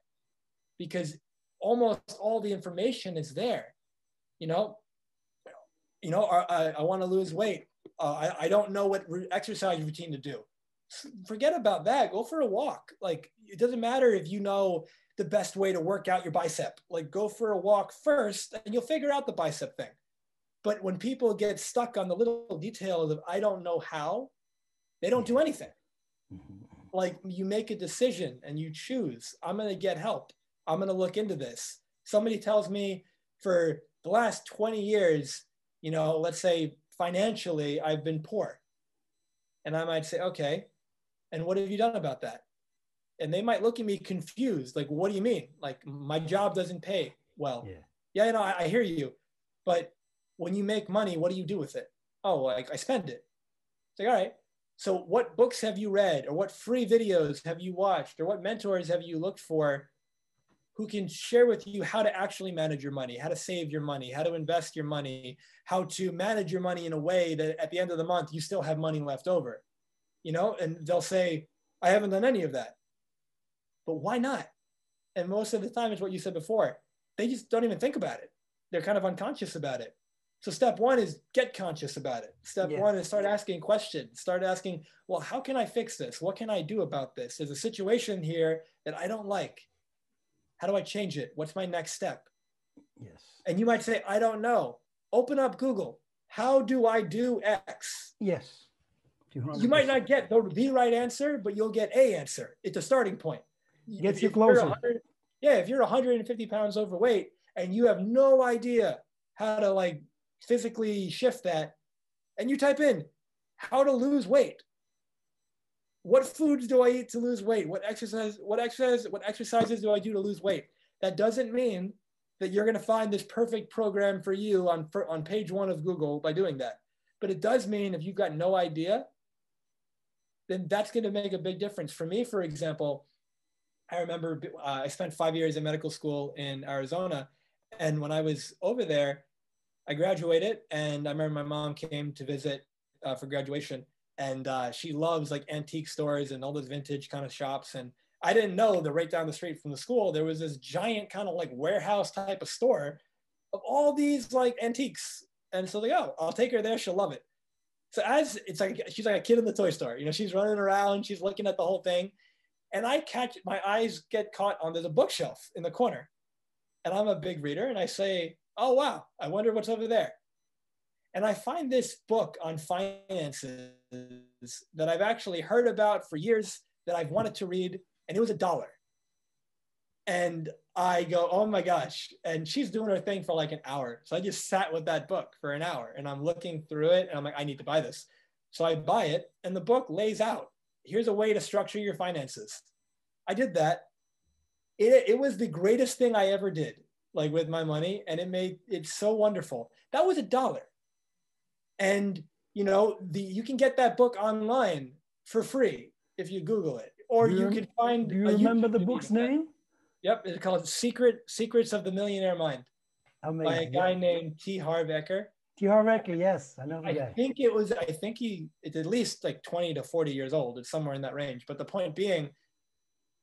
S1: because almost all the information is there. I want to lose weight. I don't know what exercise routine to do. Forget about that. Go for a walk. Like, it doesn't matter if you know the best way to work out your bicep. Like, go for a walk first and you'll figure out the bicep thing. But when people get stuck on the little details of, I don't know how, they don't do anything. Like, you make a decision and you choose, I'm going to get help. I'm going to look into this. Somebody tells me for the last 20 years, let's say financially, I've been poor. And I might say, okay, and what have you done about that? And they might look at me confused. Like, what do you mean? Like, my job doesn't pay well. Yeah, I hear you. But when you make money, what do you do with it? Oh, like, I spend it. It's like, all right. So what books have you read, or what free videos have you watched, or what mentors have you looked for who can share with you how to actually manage your money, how to save your money, how to invest your money, how to manage your money in a way that at the end of the month, you still have money left over, and they'll say, I haven't done any of that. But why not? And most of the time, it's what you said before. They just don't even think about it. They're kind of unconscious about it. So step one is get conscious about it. Step one is start asking questions. Start asking, well, how can I fix this? What can I do about this? There's a situation here that I don't like. How do I change it? What's my next step?
S2: Yes.
S1: And you might say, I don't know. Open up Google. How do I do X?
S2: Yes.
S1: 200%. You might not get the right answer, but you'll get a answer. It's a starting point.
S2: Gets you closer.
S1: If you're 150 pounds overweight and you have no idea how to like physically shift that, and you type in how to lose weight, what foods do I eat to lose weight? What exercises do I do to lose weight? That doesn't mean that you're going to find this perfect program for you on page 1 of Google by doing that. But it does mean if you've got no idea, then that's going to make a big difference. For me, for example, I remember I spent 5 years in medical school in Arizona. And when I was over there, I graduated, and I remember my mom came to visit for graduation, and she loves like antique stores and all those vintage kind of shops. And I didn't know that right down the street from the school, there was this giant kind of like warehouse type of store of all these like antiques. And so they go, I'll take her there. She'll love it. So as it's like, she's like a kid in the toy store, she's running around, she's looking at the whole thing. And my eyes get caught on, there's a bookshelf in the corner. And I'm a big reader, and I say, oh, wow, I wonder what's over there. And I find this book on finances that I've actually heard about for years that I've wanted to read, and it was $1. And I go, oh my gosh. And she's doing her thing for like an hour. So I just sat with that book for an hour and I'm looking through it and I'm like, I need to buy this. So I buy it and the book lays out, here's a way to structure your finances. I did that. It was the greatest thing I ever did, like with my money. And it made it so wonderful. That was $1. And you know, you can get that book online for free if you Google it, or you can find.
S2: Do you remember the book's name?
S1: Yep, it's called Secrets of the Millionaire Mind.
S2: Amazing.
S1: By a guy named T. Harv Eker.
S2: T. Harv Eker, yes, I know the guy.
S1: I think it's at least like 20 to 40 years old. It's somewhere in that range. But the point being,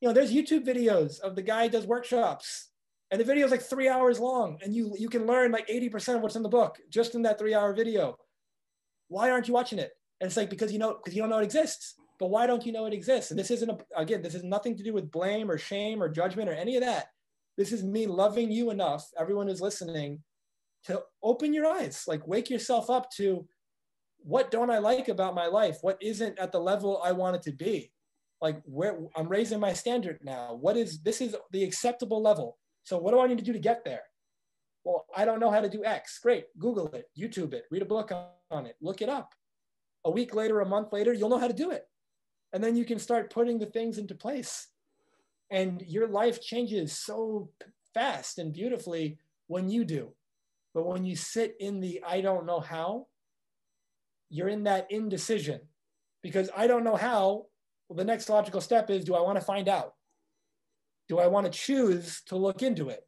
S1: you know, there's YouTube videos of the guy who does workshops, and the video is like 3 hours long, and you can learn like 80% of what's in the book just in that 3-hour video. Why aren't you watching it? And it's like, because you don't know it exists. But why don't you know it exists? And this isn't, this has nothing to do with blame or shame or judgment or any of that. This is me loving you enough, everyone who's listening, to open your eyes, like wake yourself up to, what don't I like about my life? What isn't at the level I want it to be? Like, where I'm raising my standard now. This is the acceptable level. So what do I need to do to get there? Well, I don't know how to do X. Great, Google it, YouTube it, read a book on it, look it up. A week later, a month later, you'll know how to do it. And then you can start putting the things into place. And your life changes so fast and beautifully when you do. But when you sit in the I don't know how, you're in that indecision. Because I don't know how, well, the next logical step is, do I want to find out? Do I want to choose to look into it?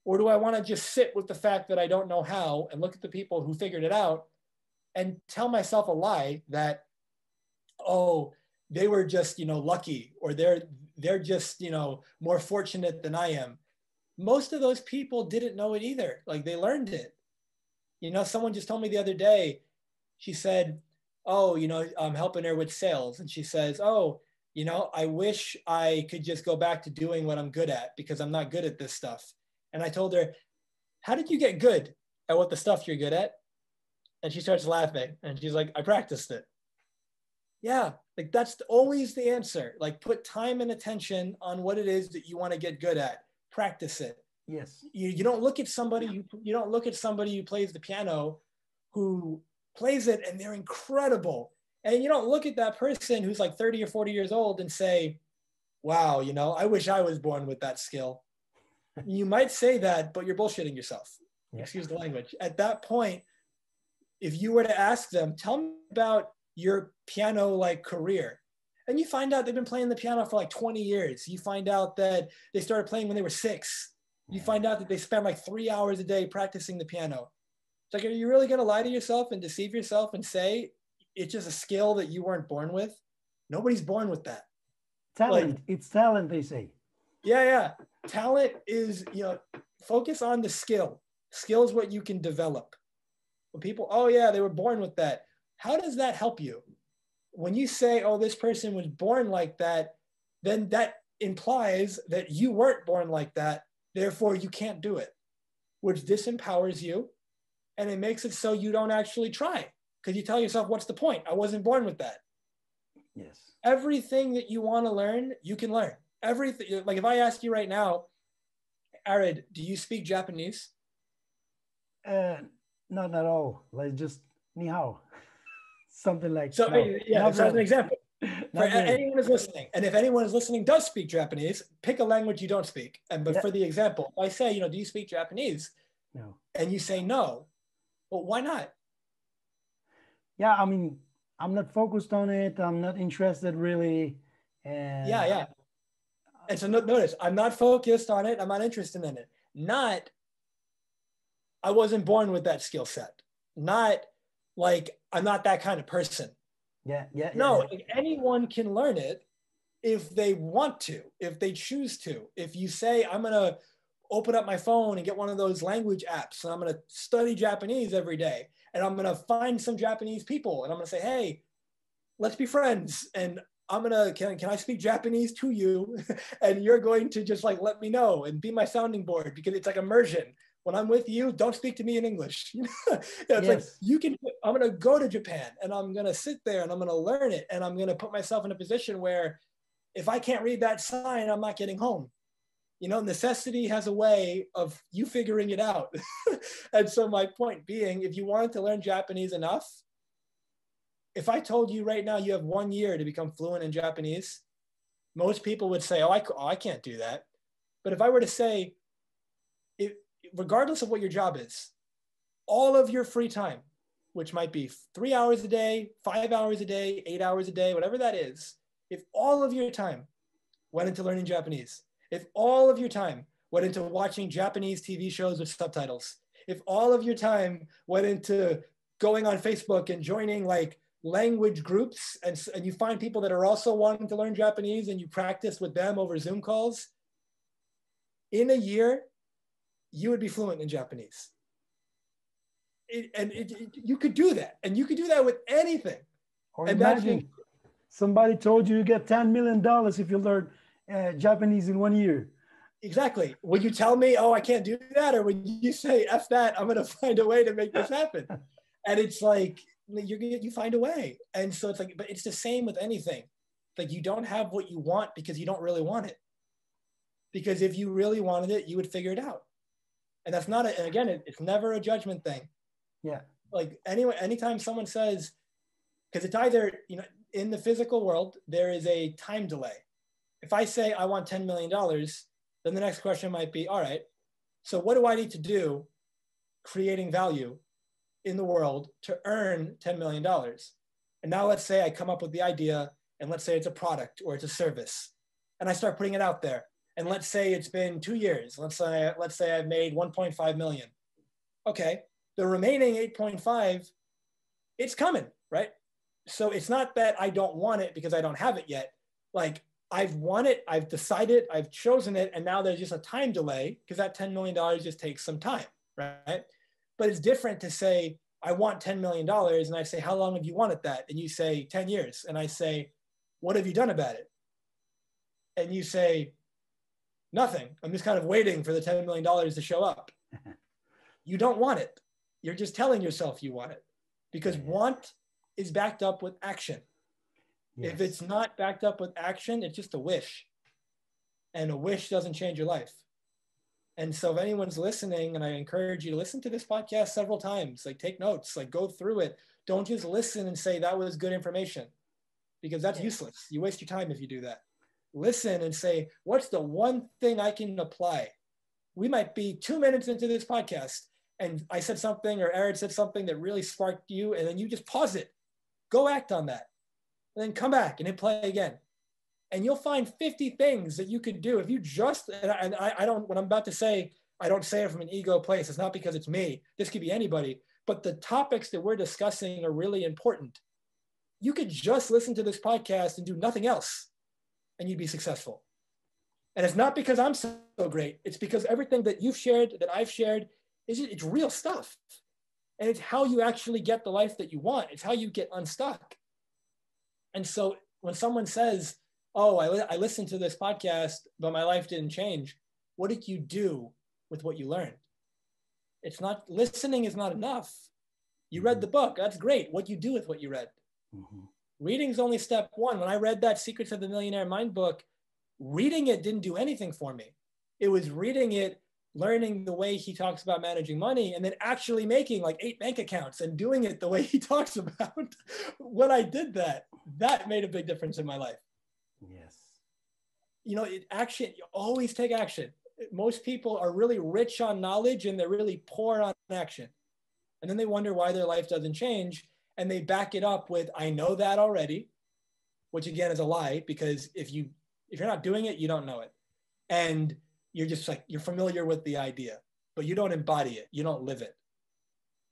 S1: Or do I want to just sit with the fact that I don't know how and look at the people who figured it out and tell myself a lie that, oh, they were just, lucky, or they're just, more fortunate than I am. Most of those people didn't know it either. Like, they learned it. Someone just told me the other day, she said, oh, I'm helping her with sales. And she says, oh, I wish I could just go back to doing what I'm good at, because I'm not good at this stuff. And I told her, how did you get good at what the stuff you're good at? And she starts laughing and she's like, I practiced it. Yeah, like that's always the answer. Like, put time and attention on what it is that you want to get good at. Practice it.
S2: Yes.
S1: You don't look at somebody, you don't look at somebody who plays the piano, who plays it and they're incredible. And you don't look at that person who's like 30 or 40 years old and say, wow, I wish I was born with that skill. You might say that, but you're bullshitting yourself. Yeah. Excuse the language. At that point, if you were to ask them, tell me about your piano career, and you find out they've been playing the piano for like 20 years. You find out that they started playing when they were 6. You find out that they spend like 3 hours a day practicing the piano. It's like, are you really going to lie to yourself and deceive yourself and say it's just a skill that you weren't born with? Nobody's born with that.
S2: Talent. It's talent, they say.
S1: Yeah. Talent is, focus on the skill. Skill is what you can develop. When people, oh yeah, they were born with that. How does that help you? When you say, oh, this person was born like that, then that implies that you weren't born like that. Therefore, you can't do it, which disempowers you. And it makes it so you don't actually try, because you tell yourself, what's the point? I wasn't born with that.
S2: Yes. Everything
S1: that you want to learn, you can learn. Everything. Like, if I ask you right now, Erid, do you speak Japanese?
S2: Not at all. Like, just ni hao. Something like
S1: so.
S2: No,
S1: yeah, so as an example, for anyone who's listening, and if anyone is listening does speak Japanese, pick a language you don't speak. But for the example, if I say, do you speak Japanese?
S2: No.
S1: And you say no, well, why not?
S2: Yeah, I mean, I'm not focused on it. I'm not interested really. And
S1: yeah. And so notice, I'm not focused on it. I'm not interested in it. Not, I wasn't born with that skill set. Not like, I'm not that kind of person.
S2: Yeah.
S1: No, anyone can learn it if they want to, if they choose to. If you say, I'm going to open up my phone and get one of those language apps, and I'm going to study Japanese every day, and I'm going to find some Japanese people, and I'm going to say, hey, let's be friends. And I'm going to, can I speak Japanese to you? And you're going to just let me know and be my sounding board, because it's like immersion. When I'm with you, don't speak to me in English. It's like, I'm going to go to Japan and I'm going to sit there and I'm going to learn it. And I'm going to put myself in a position where if I can't read that sign, I'm not getting home. You know, necessity has a way of you figuring it out. And so my point being, if you wanted to learn Japanese enough, if I told you right now you have 1 year to become fluent in Japanese, most people would say, I can't do that. But if I were to say, regardless of what your job is, all of your free time, which might be 3 hours a day, 5 hours a day, 8 hours a day, whatever that is, if all of your time went into learning Japanese, if all of your time went into watching Japanese TV shows with subtitles, if all of your time went into going on Facebook and joining like language groups, and you find people that are also wanting to learn Japanese and you practice with them over Zoom calls, in a year, you would be fluent in Japanese. You could do that, and you could do that with anything.
S2: Or
S1: and
S2: imagine somebody told you get $10 million if you learn Japanese in 1 year.
S1: Exactly. Would you tell me, I can't do that? Or would you say, F that, I'm going to find a way to make this happen? And it's like, you find a way. And so it's like, but it's the same with anything. Like, you don't have what you want because you don't really want it. Because if you really wanted it, you would figure it out. And that's not, and again, it's never a judgment thing.
S2: Yeah.
S1: Like anytime someone says, because it's either, in the physical world, there is a time delay. If I say I want $10 million, then the next question might be, all right, so what do I need to do creating value in the world to earn $10 million? And now let's say I come up with the idea, and let's say it's a product or it's a service, and I start putting it out there. And let's say it's been 2 years. Let's say I've made 1.5 million. Okay, the remaining 8.5, it's coming, right? So it's not that I don't want it because I don't have it yet. Like, I've won it, I've decided, I've chosen it, and now there's just a time delay because that $10 million just takes some time, right? But it's different to say, I want $10 million, and I say, how long have you wanted that? And you say, 10 years. And I say, what have you done about it? And you say, nothing. I'm just kind of waiting for the $10 million to show up. You don't want it. You're just telling yourself you want it, because want is backed up with action. Yes. If it's not backed up with action, it's just a wish. And a wish doesn't change your life. And so if anyone's listening, and I encourage you to listen to this podcast several times, like take notes, like go through it. Don't just listen and say that was good information, because that's useless. You waste your time if you do that. Listen and say, what's the one thing I can apply? We might be 2 minutes into this podcast and I said something, or Erid said something that really sparked you, and then you just pause it. Go act on that. And then come back and hit play again. And you'll find 50 things that you could do if you just, and I don't, what I'm about to say, I don't say it from an ego place. It's not because it's me. This could be anybody. But the topics that we're discussing are really important. You could just listen to this podcast and do nothing else, and you'd be successful. And it's not because I'm so great. It's because everything that you've shared, that I've shared, it's real stuff. And it's how you actually get the life that you want. It's how you get unstuck. And so when someone says, I listened to this podcast, but my life didn't change, what did you do with what you learned? It's not, listening is not enough. You read the book, that's great. What you do with what you read? Mm-hmm. Reading's only step one. When I read that Secrets of the Millionaire Mind book, reading it didn't do anything for me. It was reading it, learning the way he talks about managing money, and then actually making like 8 bank accounts and doing it the way he talks about. When I did that, that made a big difference in my life.
S2: Yes.
S1: Action, you always take action. Most people are really rich on knowledge and they're really poor on action. And then they wonder why their life doesn't change. And they back it up with, I know that already, which again is a lie, because if you're not doing it, you don't know it. And you're just like, you're familiar with the idea, but you don't embody it. You don't live it.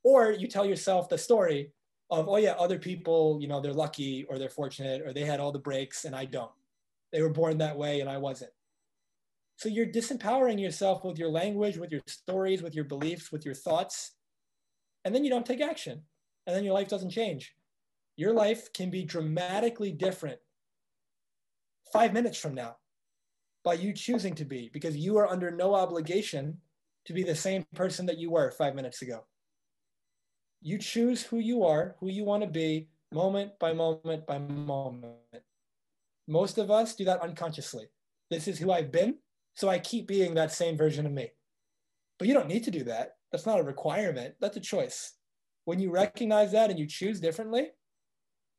S1: Or you tell yourself the story of, other people, they're lucky or they're fortunate or they had all the breaks and I don't. They were born that way and I wasn't. So you're disempowering yourself with your language, with your stories, with your beliefs, with your thoughts. And then you don't take action. And then your life doesn't change. Your life can be dramatically different 5 minutes from now by you choosing to be, because you are under no obligation to be the same person that you were 5 minutes ago. You choose who you are, who you want to be, moment by moment by moment. Most of us do that unconsciously. This is who I've been. So I keep being that same version of me. But you don't need to do that. That's not a requirement. That's a choice. When you recognize that and you choose differently,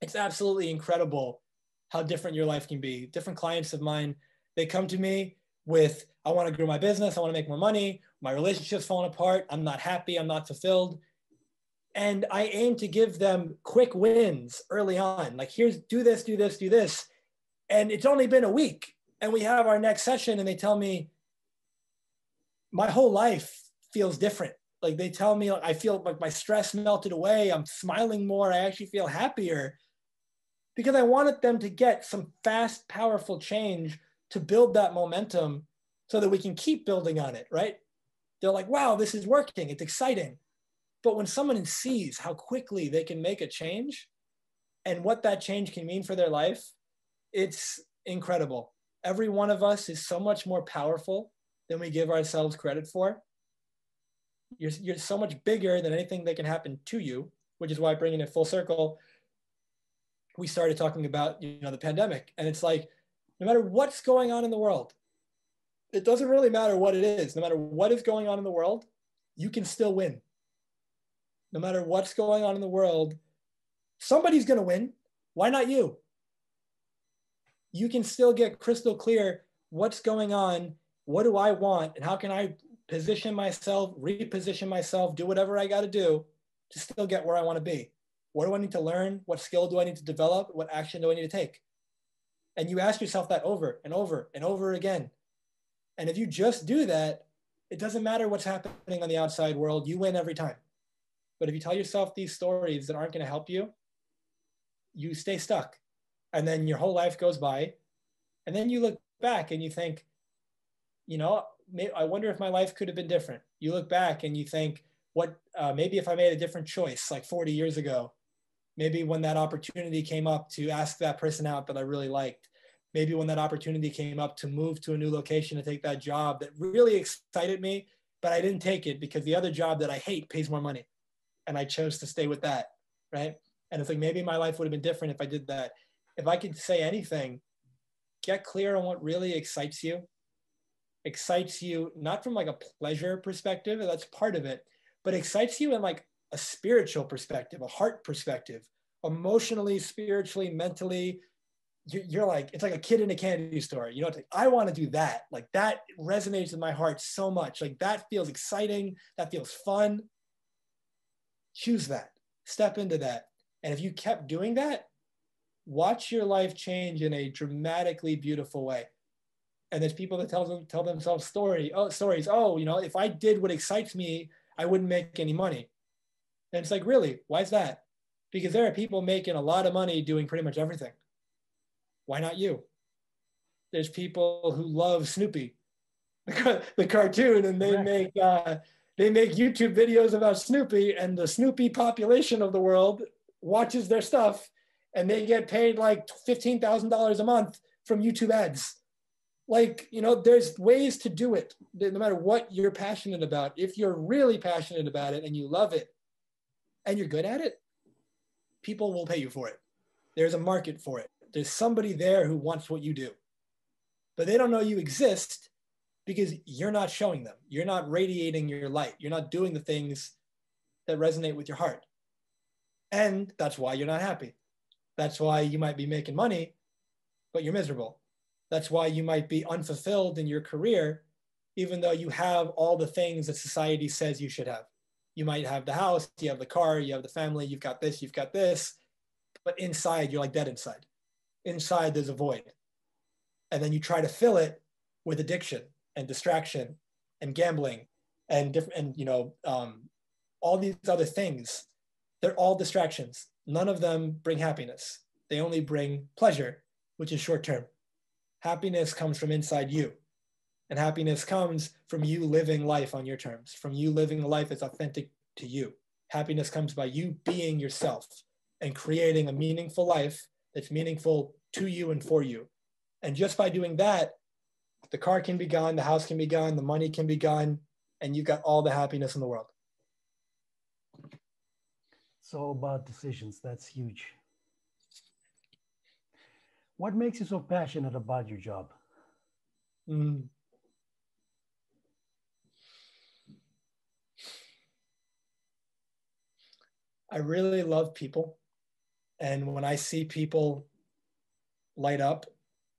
S1: it's absolutely incredible how different your life can be. Different clients of mine, they come to me with, I want to grow my business. I want to make more money. My relationship's falling apart. I'm not happy. I'm not fulfilled. And I aim to give them quick wins early on. Like, here's, do this, do this, do this. And it's only been a week. And we have our next session and they tell me, my whole life feels different. Like, they tell me, I feel like my stress melted away. I'm smiling more. I actually feel happier, because I wanted them to get some fast, powerful change to build that momentum so that we can keep building on it, right? They're like, wow, this is working. It's exciting. But when someone sees how quickly they can make a change and what that change can mean for their life, it's incredible. Every one of us is so much more powerful than we give ourselves credit for. You're so much bigger than anything that can happen to you, which is why, bringing it full circle, we started talking about, the pandemic. And it's like, no matter what's going on in the world, it doesn't really matter what it is. No matter what is going on in the world, you can still win. No matter what's going on in the world, somebody's going to win. Why not you? You can still get crystal clear what's going on, what do I want, and how can I position myself, reposition myself, do whatever I got to do to still get where I want to be. What do I need to learn? What skill do I need to develop? What action do I need to take? And you ask yourself that over and over and over again. And if you just do that, it doesn't matter what's happening on the outside world, you win every time. But if you tell yourself these stories that aren't going to help you, you stay stuck. And then your whole life goes by. And then you look back and you think, I wonder if my life could have been different. You look back and you think, maybe if I made a different choice like 40 years ago, maybe when that opportunity came up to ask that person out that I really liked, maybe when that opportunity came up to move to a new location to take that job that really excited me, but I didn't take it because the other job that I hate pays more money. And I chose to stay with that, right? And it's like, maybe my life would have been different if I did that. If I could say anything, get clear on what really excites you. Excites you, not from like a pleasure perspective, that's part of it, but excites you in like a spiritual perspective, a heart perspective, emotionally, spiritually, mentally. You're like, it's like a kid in a candy store. It's like, I want to do that. Like, that resonates with my heart so much. Like, that feels exciting. That feels fun. Choose that. Step into that. And if you kept doing that, watch your life change in a dramatically beautiful way. And there's people that tell themselves stories. If I did what excites me, I wouldn't make any money. And it's like, really, why is that? Because there are people making a lot of money doing pretty much everything. Why not you? There's people who love Snoopy, the cartoon, and they make YouTube videos about Snoopy, and the Snoopy population of the world watches their stuff, and they get paid like $15,000 a month from YouTube ads. Like, there's ways to do it, no matter what you're passionate about. If you're really passionate about it and you love it and you're good at it, people will pay you for it. There's a market for it. There's somebody there who wants what you do, but they don't know you exist because you're not showing them. You're not radiating your light. You're not doing the things that resonate with your heart. And that's why you're not happy. That's why you might be making money, but you're miserable. That's why you might be unfulfilled in your career, even though you have all the things that society says you should have. You might have the house, you have the car, you have the family, you've got this, but inside, you're like dead inside. Inside, there's a void. And then you try to fill it with addiction and distraction and gambling and all these other things. They're all distractions. None of them bring happiness. They only bring pleasure, which is short term. Happiness comes from inside you. And happiness comes from you living life on your terms, from you living a life that's authentic to you. Happiness comes by you being yourself and creating a meaningful life that's meaningful to you and for you. And just by doing that, the car can be gone, the house can be gone, the money can be gone, and you've got all the happiness in the world.
S2: It's all about decisions. That's huge. What makes you so passionate about your job?
S1: I really love people. And when I see people light up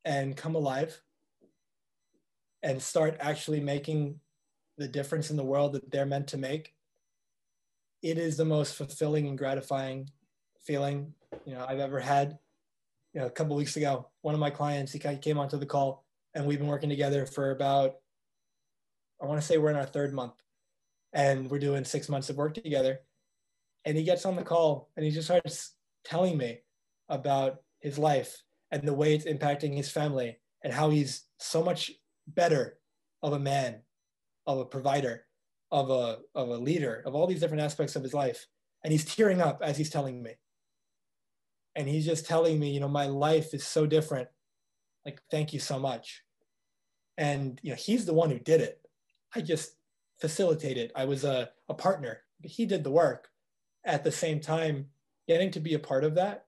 S1: and come alive and start actually making the difference in the world that they're meant to make, it is the most fulfilling and gratifying feeling, I've ever had. A couple of weeks ago, one of my clients, he came onto the call, and we've been working together for about, I want to say we're in our 3rd month, and we're doing 6 months of work together. And he gets on the call and he just starts telling me about his life and the way it's impacting his family and how he's so much better of a man, of a provider, of a leader, of all these different aspects of his life. And he's tearing up as he's telling me. And he's just telling me, my life is so different. Like, thank you so much. And, he's the one who did it. I just facilitated. I was a partner. He did the work. At the same time, getting to be a part of that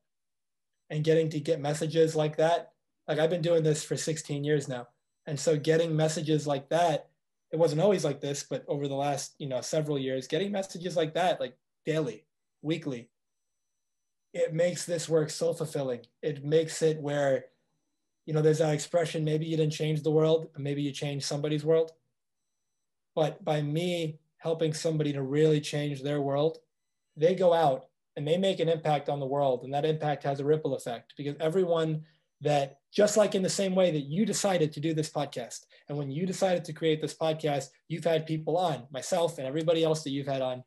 S1: and getting to get messages like that. Like, I've been doing this for 16 years now. And so getting messages like that, it wasn't always like this, but over the last, several years, getting messages like that, like daily, weekly, it makes this work so fulfilling. It makes it where, there's that expression, maybe you didn't change the world, but maybe you changed somebody's world. But by me helping somebody to really change their world, they go out and they make an impact on the world. And that impact has a ripple effect, because everyone that, just like in the same way that you decided to do this podcast, and when you decided to create this podcast, you've had people on, myself and everybody else that you've had on.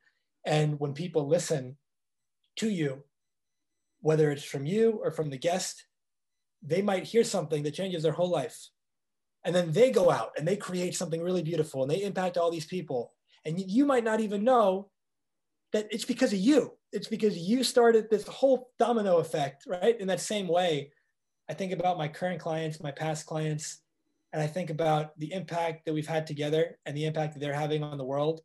S1: And when people listen to you, whether it's from you or from the guest, they might hear something that changes their whole life. And then they go out and they create something really beautiful and they impact all these people. And you might not even know that it's because of you. It's because you started this whole domino effect, right? In that same way, I think about my current clients, my past clients, and I think about the impact that we've had together and the impact that they're having on the world.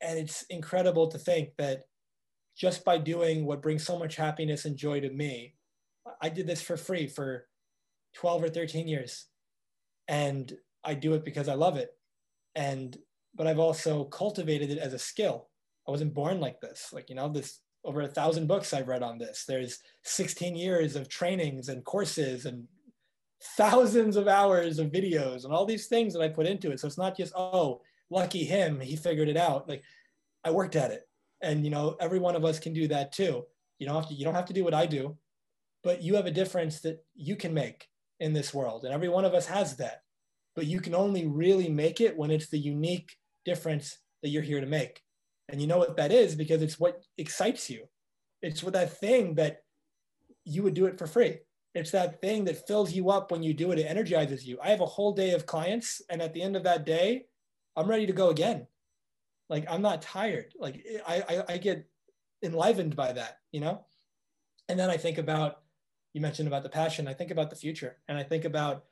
S1: And it's incredible to think that just by doing what brings so much happiness and joy to me, I did this for free for 12 or 13 years. And I do it because I love it. But I've also cultivated it as a skill. I wasn't born like this. This over 1,000 books I've read on this. There's 16 years of trainings and courses and thousands of hours of videos and all these things that I put into it. So it's not just, oh, lucky him, he figured it out. Like, I worked at it. And, every one of us can do that too. You don't have to do what I do, but you have a difference that you can make in this world. And every one of us has that, but you can only really make it when it's the unique difference that you're here to make. And you know what that is, because it's what excites you. It's what that thing that you would do it for free. It's that thing that fills you up when you do it. It energizes you. I have a whole day of clients, and at the end of that day, I'm ready to go again. Like, I'm not tired. Like, I get enlivened by that, And then I think about, you mentioned about the passion. I think about the future, and I think about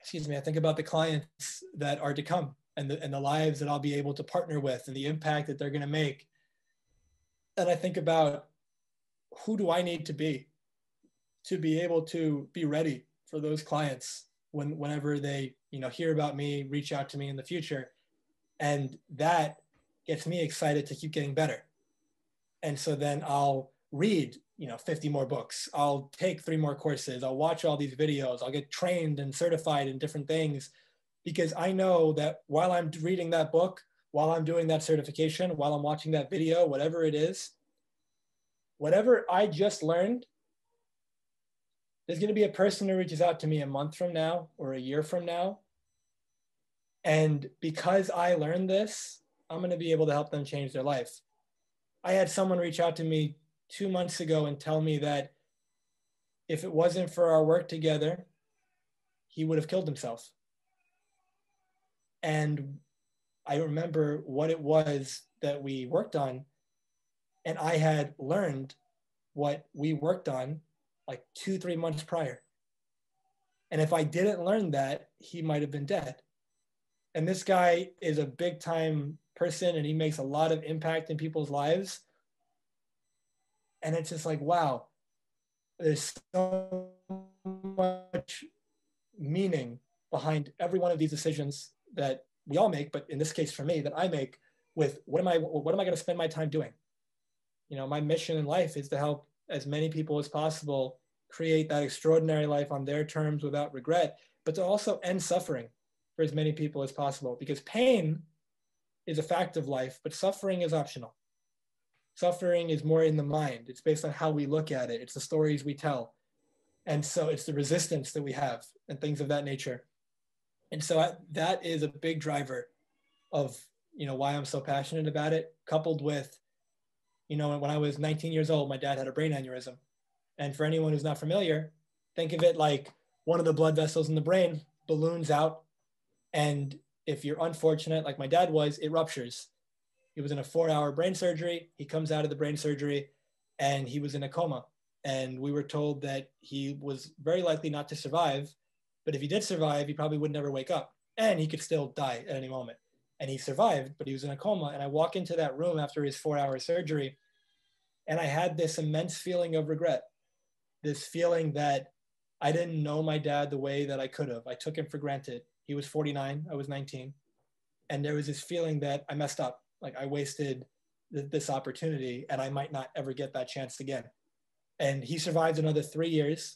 S1: the clients that are to come, and the lives that I'll be able to partner with, and the impact that they're going to make. And I think about, who do I need to be able to be ready for those clients whenever they, hear about me, reach out to me in the future. And that gets me excited to keep getting better. And so then I'll read, 50 more books. I'll take 3 more courses. I'll watch all these videos. I'll get trained and certified in different things, because I know that while I'm reading that book, while I'm doing that certification, while I'm watching that video, whatever it is, whatever I just learned, there's going to be a person who reaches out to me a month from now or a year from now. And because I learned this, I'm going to be able to help them change their life. I had someone reach out to me 2 months ago and tell me that if it wasn't for our work together, he would have killed himself. And I remember what it was that we worked on. And I had learned what we worked on like 2-3 months prior. And if I didn't learn that, he might have been dead. And this guy is a big time person, and he makes a lot of impact in people's lives. And it's just like, wow, there's so much meaning behind every one of these decisions that we all make, but in this case for me, that I make with what am I going to spend my time doing? You know, my mission in life is to help as many people as possible create that extraordinary life on their terms without regret, but to also end suffering for as many people as possible, because pain is a fact of life, but suffering is optional. Suffering is more in the mind. It's based on how we look at it. It's the stories we tell. And so it's the resistance that we have and things of that nature. And so that is a big driver of, you know, why I'm so passionate about it, coupled with, you know, when I was 19 years old, my dad had a brain aneurysm. And for anyone who's not familiar, think of it like one of the blood vessels in the brain balloons out. And if you're unfortunate, like my dad was, it ruptures. He was in a 4-hour brain surgery. He comes out of the brain surgery and he was in a coma. And we were told that he was very likely not to survive. But if he did survive, he probably would never wake up. And he could still die at any moment. And he survived, but he was in a coma. And I walk into that room after his 4-hour surgery, and I had this immense feeling of regret, this feeling that I didn't know my dad the way that I could have. I took him for granted. He was 49, I was 19. And there was this feeling that I messed up, like I wasted this opportunity and I might not ever get that chance again. And he survived another 3 years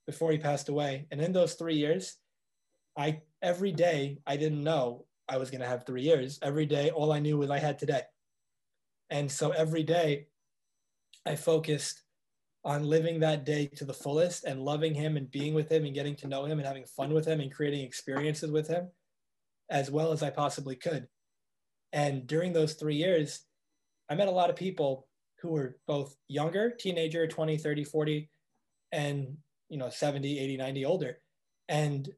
S1: before he passed away. And in those 3 years, every day I didn't know I was going to have 3 years. Every day, all I knew was I had today. And so every day I focused on living that day to the fullest and loving him and being with him and getting to know him and having fun with him and creating experiences with him as well as I possibly could. And during those 3 years, I met a lot of people who were both younger, teenager, 20, 30, 40, and, you know, 70, 80, 90 older. And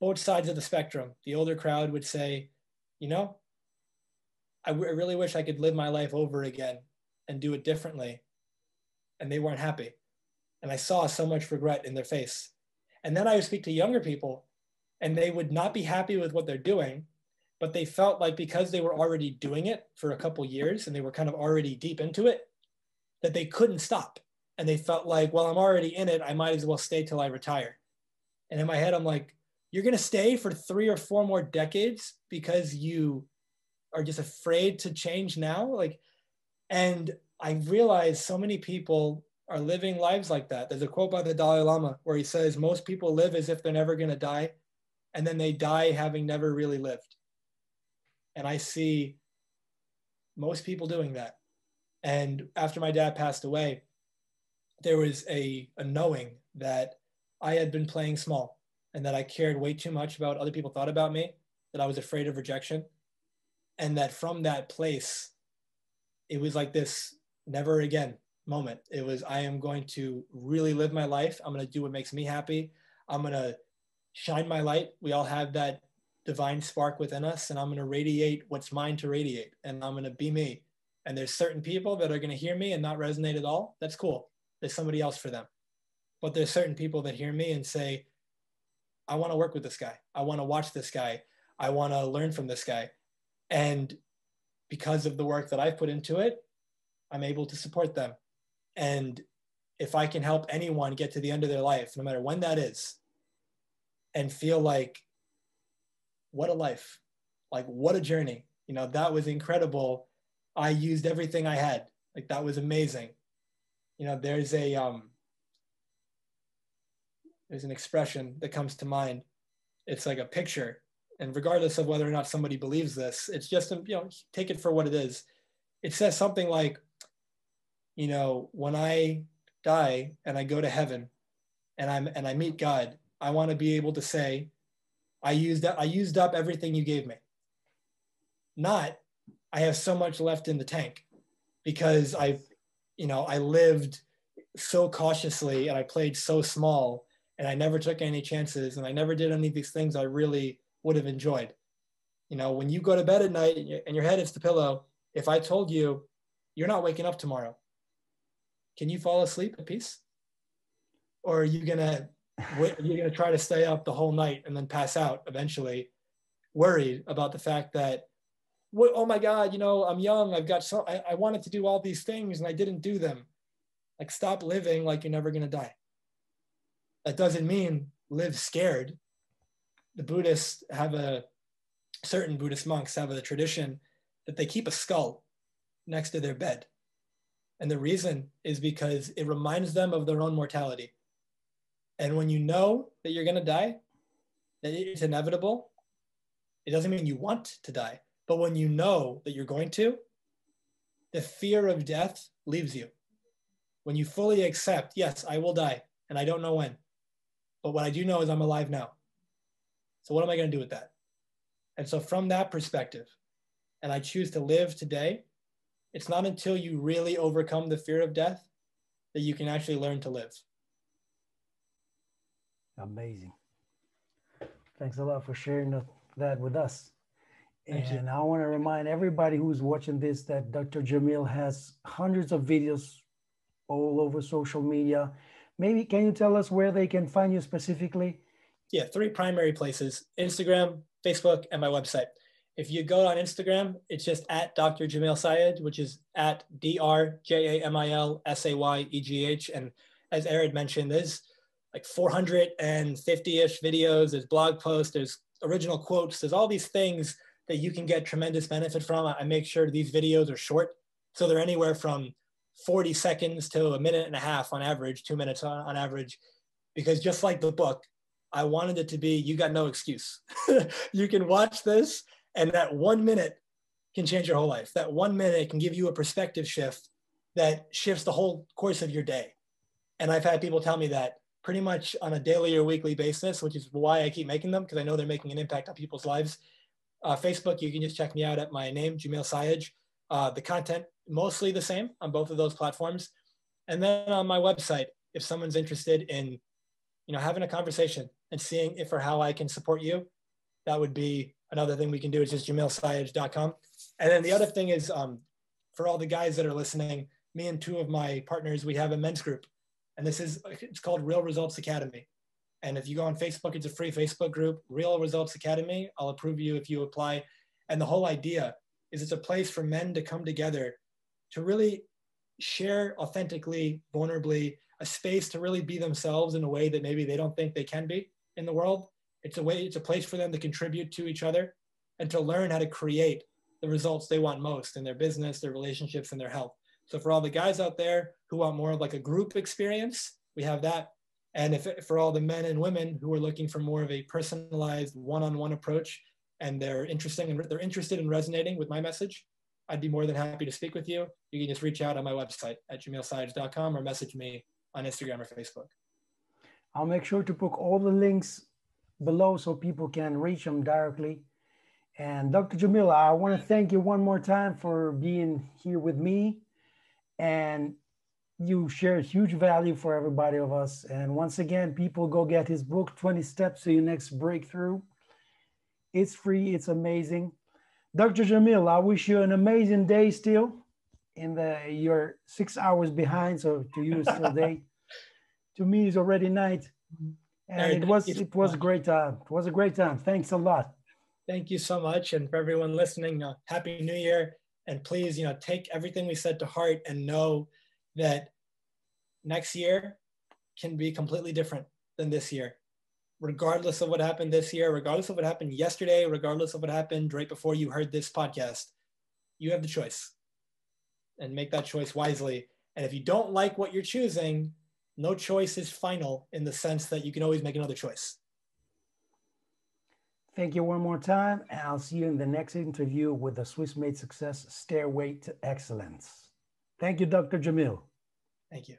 S1: both sides of the spectrum, the older crowd would say, you know, I really wish I could live my life over again and do it differently. And they weren't happy. And I saw so much regret in their face. And then I would speak to younger people and they would not be happy with what they're doing, but they felt like because they were already doing it for a couple years and they were kind of already deep into it, that they couldn't stop. And they felt like, well, I'm already in it. I might as well stay till I retire. And in my head, I'm like, you're going to stay for 3 or 4 more decades because you are just afraid to change now? Like, and I realized so many people are living lives like that. There's a quote by the Dalai Lama where he says, most people live as if they're never going to die, and then they die having never really lived. And I see most people doing that. And after my dad passed away, there was a knowing that I had been playing small and that I cared way too much about what other people thought about me, that I was afraid of rejection. And that from that place, it was like this never again moment. It was, I am going to really live my life. I'm going to do what makes me happy. I'm going to shine my light. We all have that divine spark within us, and I'm going to radiate what's mine to radiate, and I'm going to be me. And there's certain people that are going to hear me and not resonate at all. That's cool. There's somebody else for them. But there's certain people that hear me and say, I want to work with this guy. I want to watch this guy. I want to learn from this guy. And because of the work that I've put into it, I'm able to support them. And if I can help anyone get to the end of their life, no matter when that is, and feel like, what a life, like what a journey, you know, that was incredible. I used everything I had. Like, that was amazing. You know, there's an expression that comes to mind. It's like a picture. And regardless of whether or not somebody believes this, it's just, you know, take it for what it is. It says something like, you know, when I die and I go to heaven and I meet God, I want to be able to say, I used up everything you gave me. Not, I have so much left in the tank because I lived so cautiously and I played so small and I never took any chances and I never did any of these things I really would have enjoyed. You know, when you go to bed at night and your head hits the pillow, if I told you you're not waking up tomorrow, can you fall asleep at peace? Or are you gonna try to stay up the whole night and then pass out eventually, worried about the fact that, oh my God, you know, I'm young, I wanted to do all these things and I didn't do them. Like, stop living like you're never gonna die. That doesn't mean live scared. The certain Buddhist monks have a tradition that they keep a skull next to their bed. And the reason is because it reminds them of their own mortality. And when you know that you're going to die, that it's inevitable, it doesn't mean you want to die. But when you know that you're going to, the fear of death leaves you. When you fully accept, yes, I will die, and I don't know when. But what I do know is I'm alive now. So what am I going to do with that? And so from that perspective, and I choose to live today, it's not until you really overcome the fear of death that you can actually learn to live.
S2: Amazing. Thanks a lot for sharing that with us.
S1: Thank you.
S2: And I want to remind everybody who's watching this that Dr. Jamil has hundreds of videos all over social media. Maybe can you tell us where they can find you specifically?
S1: Yeah, 3 primary places: Instagram, Facebook, and my website. If you go on Instagram, it's just at Dr. Jamil Sayegh, which is at DrJamilSayegh. And as Erid mentioned, there's like 450-ish videos, there's blog posts, there's original quotes, there's all these things that you can get tremendous benefit from. I make sure these videos are short. So they're anywhere from 40 seconds to a minute and a half on average, 2 minutes on average, because just like the book, I wanted it to be, you got no excuse. You can watch this and that 1 minute can change your whole life. That 1 minute can give you a perspective shift that shifts the whole course of your day. And I've had people tell me that pretty much on a daily or weekly basis, which is why I keep making them, because I know they're making an impact on people's lives. Facebook, you can just check me out at my name, Jamil Sayegh. The content, mostly the same on both of those platforms. And then on my website, if someone's interested in, having a conversation and seeing if or how I can support you, that would be another thing we can do. It's just jamilsayegh.com. And then the other thing is, for all the guys that are listening, me and 2 of my partners, we have a men's group. And it's called Real Results Academy. And if you go on Facebook, it's a free Facebook group, Real Results Academy. I'll approve you if you apply. And the whole idea is it's a place for men to come together to really share authentically, vulnerably, a space to really be themselves in a way that maybe they don't think they can be in the world. It's a place for them to contribute to each other and to learn how to create the results they want most in their business, their relationships, and their health. So for all the guys out there who want more of like a group experience, we have that. And for all the men and women who are looking for more of a personalized one-on-one approach, and they're interested in resonating with my message, I'd be more than happy to speak with you. You can just reach out on my website at jamilsayegh.com or message me on Instagram or Facebook.
S2: I'll make sure to put all the links below so people can reach them directly. And Dr. Jamil, I want to thank you one more time for being here with me. And you share huge value for everybody of us. And once again, people go get his book, 20 Steps to Your Next Breakthrough. It's free, it's amazing. Dr. Jamil, I wish you an amazing day still. You're 6 hours behind, so to you it's still day. To me, it's already night. And it was a great time. It was a great time. Thanks a lot.
S1: Thank you so much. And for everyone listening, Happy New Year. And please, take everything we said to heart and know that next year can be completely different than this year. Regardless of what happened this year, regardless of what happened yesterday, regardless of what happened right before you heard this podcast, you have the choice. And make that choice wisely. And if you don't like what you're choosing, no choice is final in the sense that you can always make another choice.
S2: Thank you one more time, and I'll see you in the next interview with the Swiss Made Success Stairway to Excellence. Thank you, Dr. Jamil.
S1: Thank you.